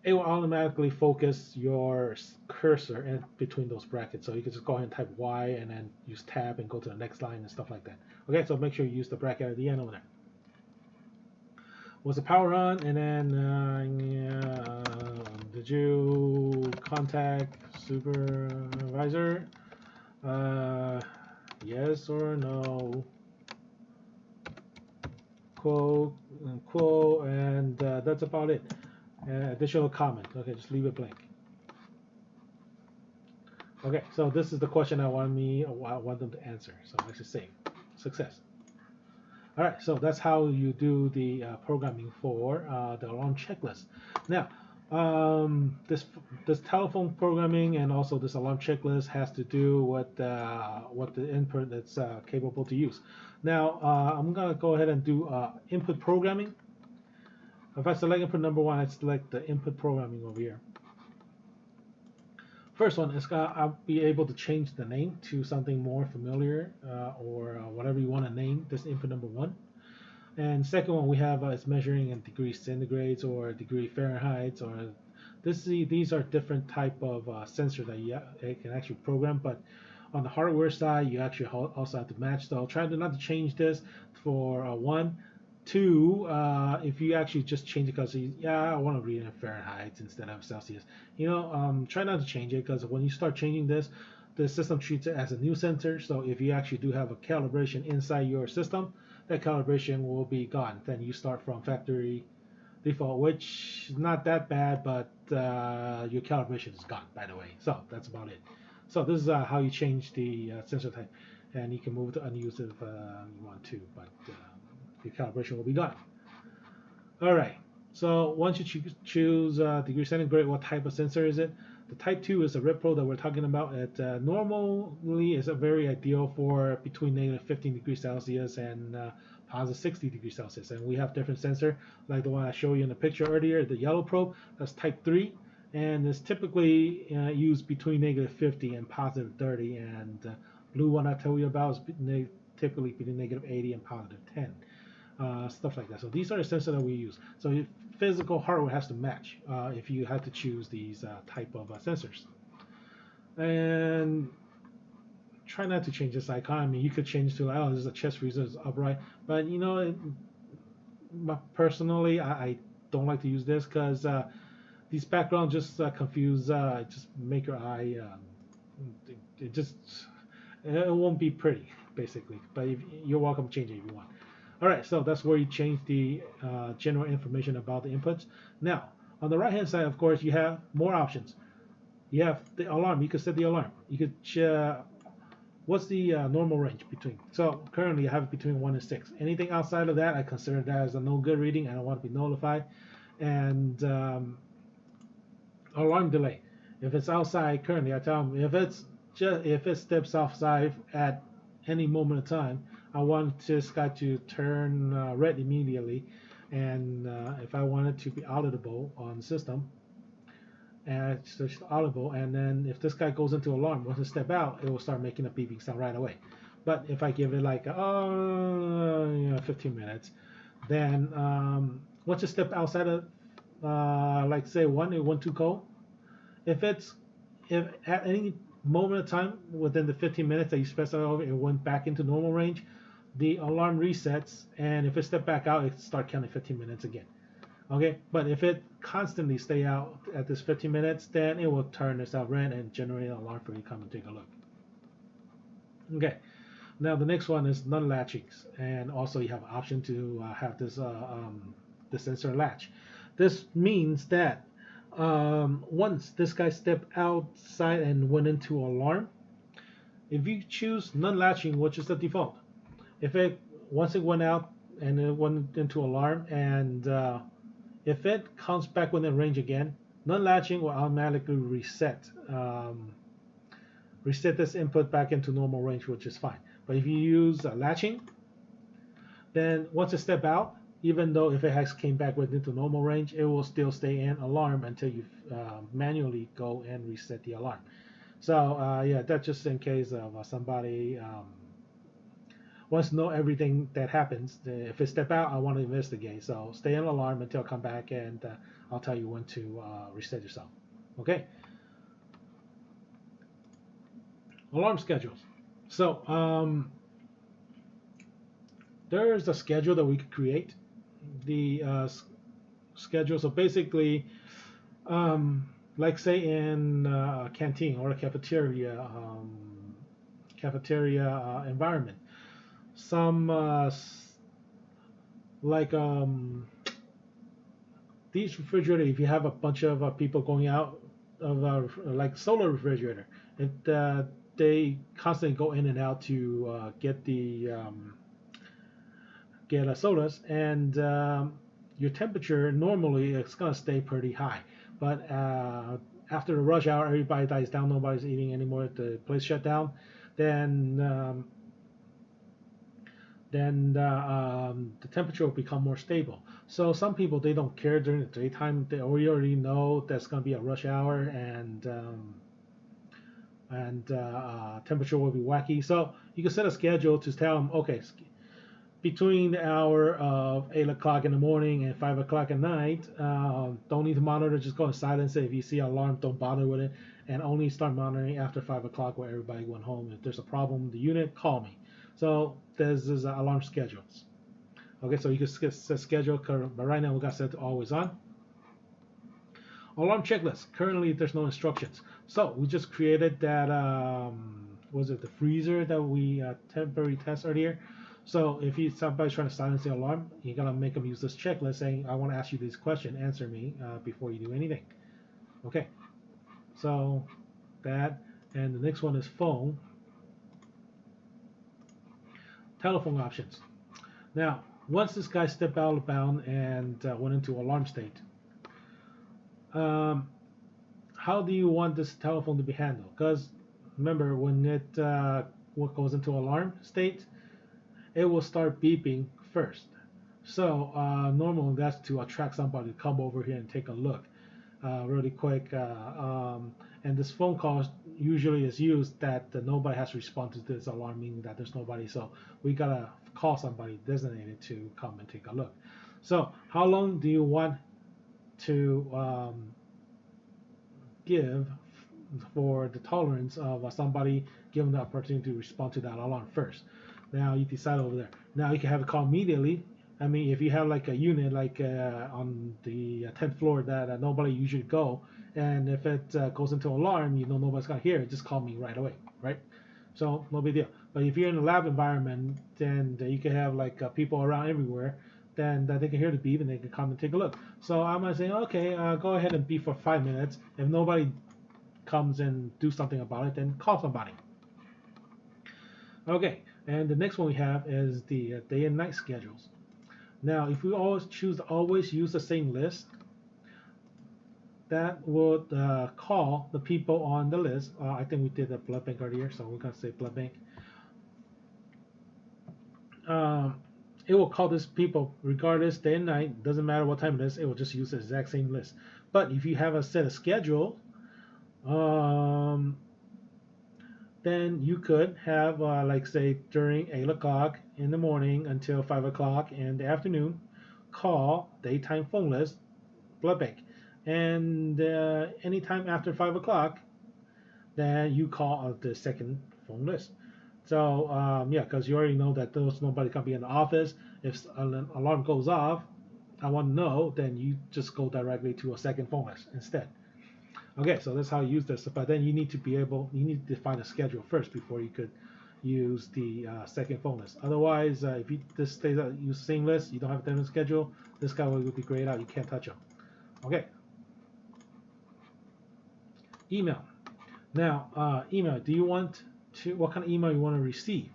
it will automatically focus your cursor in between those brackets. So you can just go ahead and type Y and then use tab and go to the next line and stuff like that. Okay, so make sure you use the bracket at the end over there. Was the power on? And then did you contact supervisor? yes or no, quote, quote, and that's about it. Additional comment. Okay, just leave it blank. Okay, so this is the question I want them to answer. So I should save. Success. All right, so that's how you do the programming for the alarm checklist. Now, this telephone programming and also this alarm checklist has to do with what the input that's capable to use. Now, I'm gonna go ahead and do input programming. If I select input number 1, I select the input programming over here. First one is I'll be able to change the name to something more familiar or whatever you want to name this input number 1. And second one we have is measuring in degrees centigrades or degree Fahrenheit, or these are different type of sensor that you can actually program. But on the hardware side, you actually also have to match. So try not to change this for 1. 2, if you actually just change it because I want to read in Fahrenheit instead of Celsius, try not to change it, because when you start changing this, the system treats it as a new sensor. So if you actually do have a calibration inside your system, that calibration will be gone. Then you start from factory default, which is not that bad, but your calibration is gone, by the way. So that's about it. So this is how you change the sensor type, and you can move to unused if you want to, but your calibration will be gone. All right. So once you choose degree centigrade, what type of sensor is it? The type 2 is a Repro that we're talking about. It normally is a very ideal for between -15 degrees Celsius and positive 60 degrees Celsius. And we have different sensor, like the one I showed you in the picture earlier, the yellow probe. That's type 3, and it's typically used between -50 and positive 30. And blue one I told you about is typically between -80 and positive 10. Stuff like that. So these are the sensors that we use. So physical hardware has to match if you had to choose these type of sensors. And try not to change this icon. I mean, you could change to this is a chest freezer, it's upright. But personally, I don't like to use this because these backgrounds just confuse, just make your eye, it won't be pretty, basically. But you're welcome to change it if you want. All right, so that's where you change the general information about the inputs. Now, on the right-hand side, of course, you have more options. You have the alarm. You can set the alarm. You could, what's the normal range between? So currently, I have it between 1 and 6. Anything outside of that, I consider that as a no good reading. I don't want to be notified. And alarm delay. If it's outside, currently, I tell them if it steps outside at any moment of time, I want this guy to turn red immediately, and if I want it to be auditable on the system, and it's just audible, and then if this guy goes into alarm, once it step out, it will start making a beeping sound right away. But if I give it like 15 minutes, then once it step outside of like say 1 too cold, if at any moment of time within the 15 minutes that you specify over, it went back into normal range, the alarm resets, and if it step back out, it start counting 15 minutes again. Okay, but if it constantly stay out at this 15 minutes, then it will turn this out red and generate an alarm for you to come and take a look. Okay, now the next one is non-latchings, and also you have an option to have this the sensor latch. This means that once this guy stepped outside and went into alarm, if you choose non-latching, which is the default, once it went out and it went into alarm, and if it comes back within range again, non-latching will automatically reset this input back into normal range, which is fine. But if you use latching, then once it step out, even though if it has came back into normal range, it will still stay in alarm until you manually go and reset the alarm. So yeah, that's just in case of somebody wants to know everything that happens. If it step out, I want to investigate. So stay in alarm until I come back, and I'll tell you when to reset yourself. Okay. Alarm schedules. So there's a schedule that we could create. The schedule. So basically, like say in a canteen or a cafeteria, cafeteria environment. Some like these refrigerators, if you have a bunch of people going out of like solar refrigerator, they constantly go in and out to get the get sodas, and your temperature normally it's gonna stay pretty high, but after the rush hour, everybody dies down, nobody's eating anymore, the place shut down, then the temperature will become more stable. So some people, they don't care during the daytime. We already know that's going to be a rush hour, and temperature will be wacky. So you can set a schedule to tell them, okay, between the hour of 8 o'clock in the morning and 5 o'clock at night, don't need to monitor, just go in silence. If you see an alarm, don't bother with it, and only start monitoring after 5 o'clock where everybody went home. If there's a problem with the unit, call me. So there's alarm schedules. Okay, so you can set schedule, but right now we got set to always on. Alarm checklist. Currently there's no instructions. So we just created that, was it the freezer that we temporary test earlier? So if somebody's trying to silence the alarm, you gotta make them use this checklist saying, I want to ask you this question, answer me before you do anything. Okay, so that, and the next one is phone. Telephone options. Now, once this guy stepped out of bound and went into alarm state, how do you want this telephone to be handled? Because remember, when it goes into alarm state, it will start beeping first. So normally that's to attract somebody to come over here and take a look really quick. And this phone call usually is used that nobody has to respond to this alarm, meaning that there's nobody. So we gotta call somebody designated to come and take a look. So how long do you want to give for the tolerance of somebody given the opportunity to respond to that alarm first? Now you decide over there. Now you can have a call immediately. I mean, if you have like a unit like on the 10th floor that nobody usually go, and if it goes into alarm, you know nobody's gonna hear it, just call me right away, right? So no big deal. But if you're in a lab environment, then you can have like people around everywhere, then they can hear the beep and they can come and take a look. So I'm gonna say, okay, go ahead and beep for 5 minutes. If nobody comes and do something about it, then call somebody. Okay, and the next one we have is the day and night schedules. Now, if we always choose to always use the same list, that would call the people on the list. I think we did a blood bank earlier, so we're going to say blood bank. It will call these people regardless, day and night, doesn't matter what time it is, it will just use the exact same list. But if you have a set of schedule, then you could have, like say, during 8 o'clock in the morning until 5 o'clock in the afternoon, call daytime phone list, blood bank. And anytime after 5 o'clock, then you call the second phone list. So, yeah, because you already know that there's nobody can be in the office. If an alarm goes off, I want to know, then you just go directly to a second phone list instead. Okay, so that's how you use this, but then you need to define a schedule first before you could use the second phone list. Otherwise, if you just stay use the same list, you don't have a different schedule, this guy will be grayed out, you can't touch him. Okay. Email. Now, email, what kind of email you want to receive?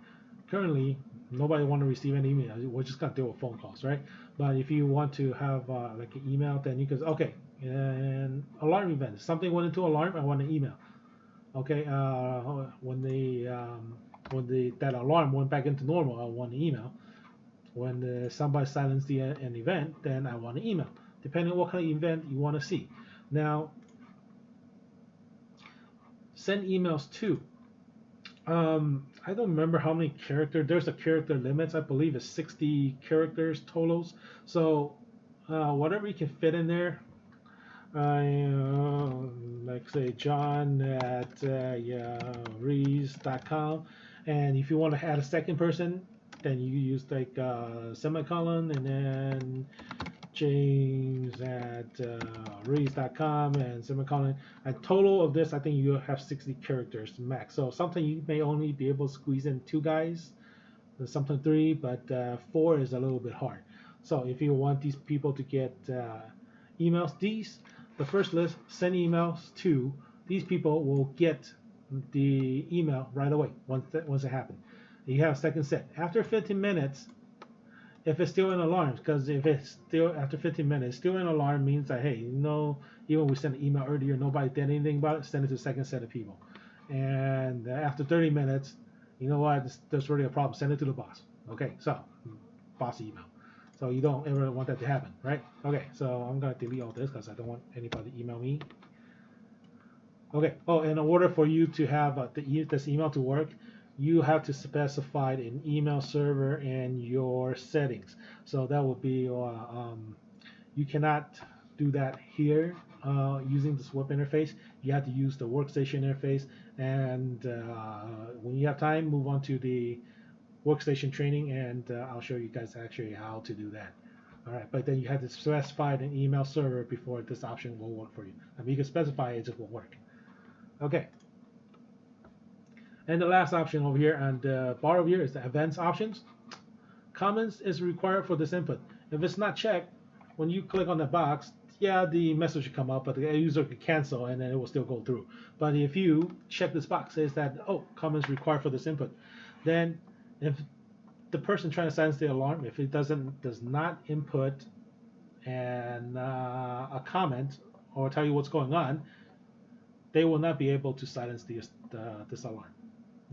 Currently, nobody want to receive any email, we're just going to deal with phone calls, right? But if you want to have like an email, then you can, okay, and alarm event. Something went into alarm, I want an email. Okay, when that alarm went back into normal, I want an email. When somebody silenced an event, then I want an email. Depending on what kind of event you want to see. Now, send emails to. I don't remember how many characters. There's a character limits. I believe it's 60 characters totals. So whatever you can fit in there. Like say John at Rees.com, and if you want to add a second person, then you use like semicolon and then James at Rees.com and semicolon. A total of this, I think you have 60 characters max. So something you may only be able to squeeze in 2 guys, something 3, but 4 is a little bit hard. So if you want these people to get emails, the first list, send emails to these people will get the email right away once it happens. You have a second set. After 15 minutes, if it's still in alarm, because if it's still after 15 minutes, still in alarm means that, hey, even we sent an email earlier, nobody did anything about it, send it to the second set of people. And after 30 minutes, you know what, there's already a problem, send it to the boss. Okay, so boss email. So you don't ever want that to happen, right? Okay, so I'm going to delete all this because I don't want anybody to email me. Okay, in order for you to have this email to work, you have to specify an email server in your settings. So that would be, you cannot do that here using this web interface. You have to use the workstation interface. And when you have time, move on to the workstation training, and I'll show you guys actually how to do that. All right, but then you have to specify an email server before this option will work for you. I mean, you can specify it, it just won't work. Okay. And the last option over here on the bar over here is the advanced options. Comments is required for this input. If it's not checked, when you click on the box, yeah, the message will come up, but the user can cancel and then it will still go through. But if you check this box, says that, comments required for this input, then if the person trying to silence the alarm, if it does not input a comment or tell you what's going on, they will not be able to silence this alarm.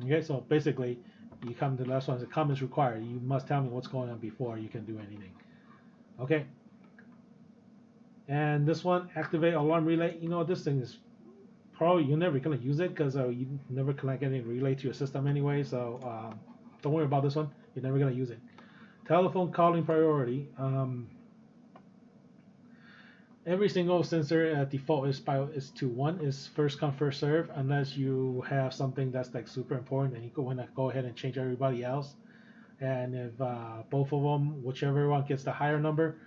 Okay, so basically, you come to the last one, the comments required. You must tell me what's going on before you can do anything. Okay. And this one, activate alarm relay. This thing is probably you're never gonna use it because you never connect any relay to your system anyway. So don't worry about this one. You're never gonna use it. Telephone calling priority. Every single sensor default is to 1, is first come first serve, unless you have something that's like super important and you want to go ahead and change everybody else. And if both of them, whichever one gets the higher number,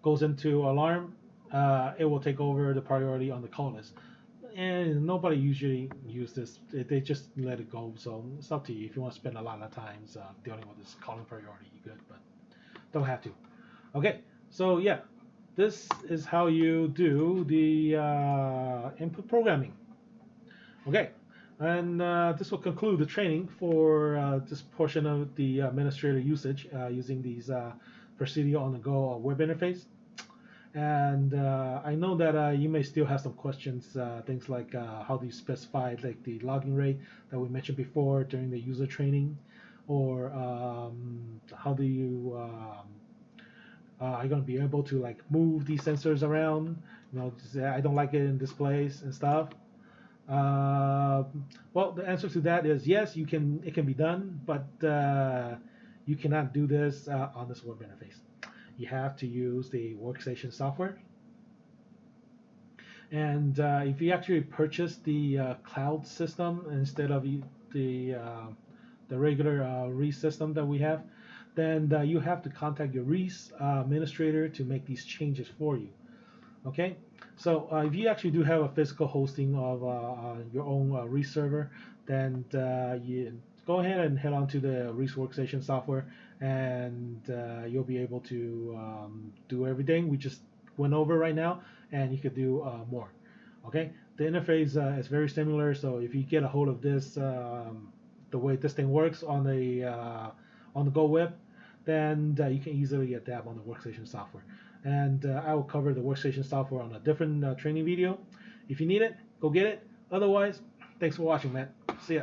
goes into alarm, it will take over the priority on the call list. And nobody usually uses this; they just let it go. So it's up to you. If you want to spend a lot of times dealing with this calling priority, you could, but don't have to. Okay, so yeah. This is how you do the input programming. Okay, and this will conclude the training for this portion of the administrator usage using these Presidio on-the-go web interface. And I know that you may still have some questions, things like how do you specify like the login rate that we mentioned before during the user training, or how do you are you going to be able to like move these sensors around? Say, I don't like it in this place and stuff. Well, the answer to that is yes, you can. It can be done, but you cannot do this on this web interface. You have to use the workstation software. And if you actually purchase the cloud system instead of the regular Rees system that we have, then you have to contact your Rees administrator to make these changes for you. Okay, so if you actually do have a physical hosting of your own Rees server, then you go ahead and head on to the Rees workstation software, and you'll be able to do everything we just went over right now, and you could do more. Okay, the interface is very similar, so if you get a hold of this, the way this thing works on the Go web, then you can easily adapt on the workstation software. And I will cover the workstation software on a different training video. If you need it, go get it. Otherwise, thanks for watching, man. See ya.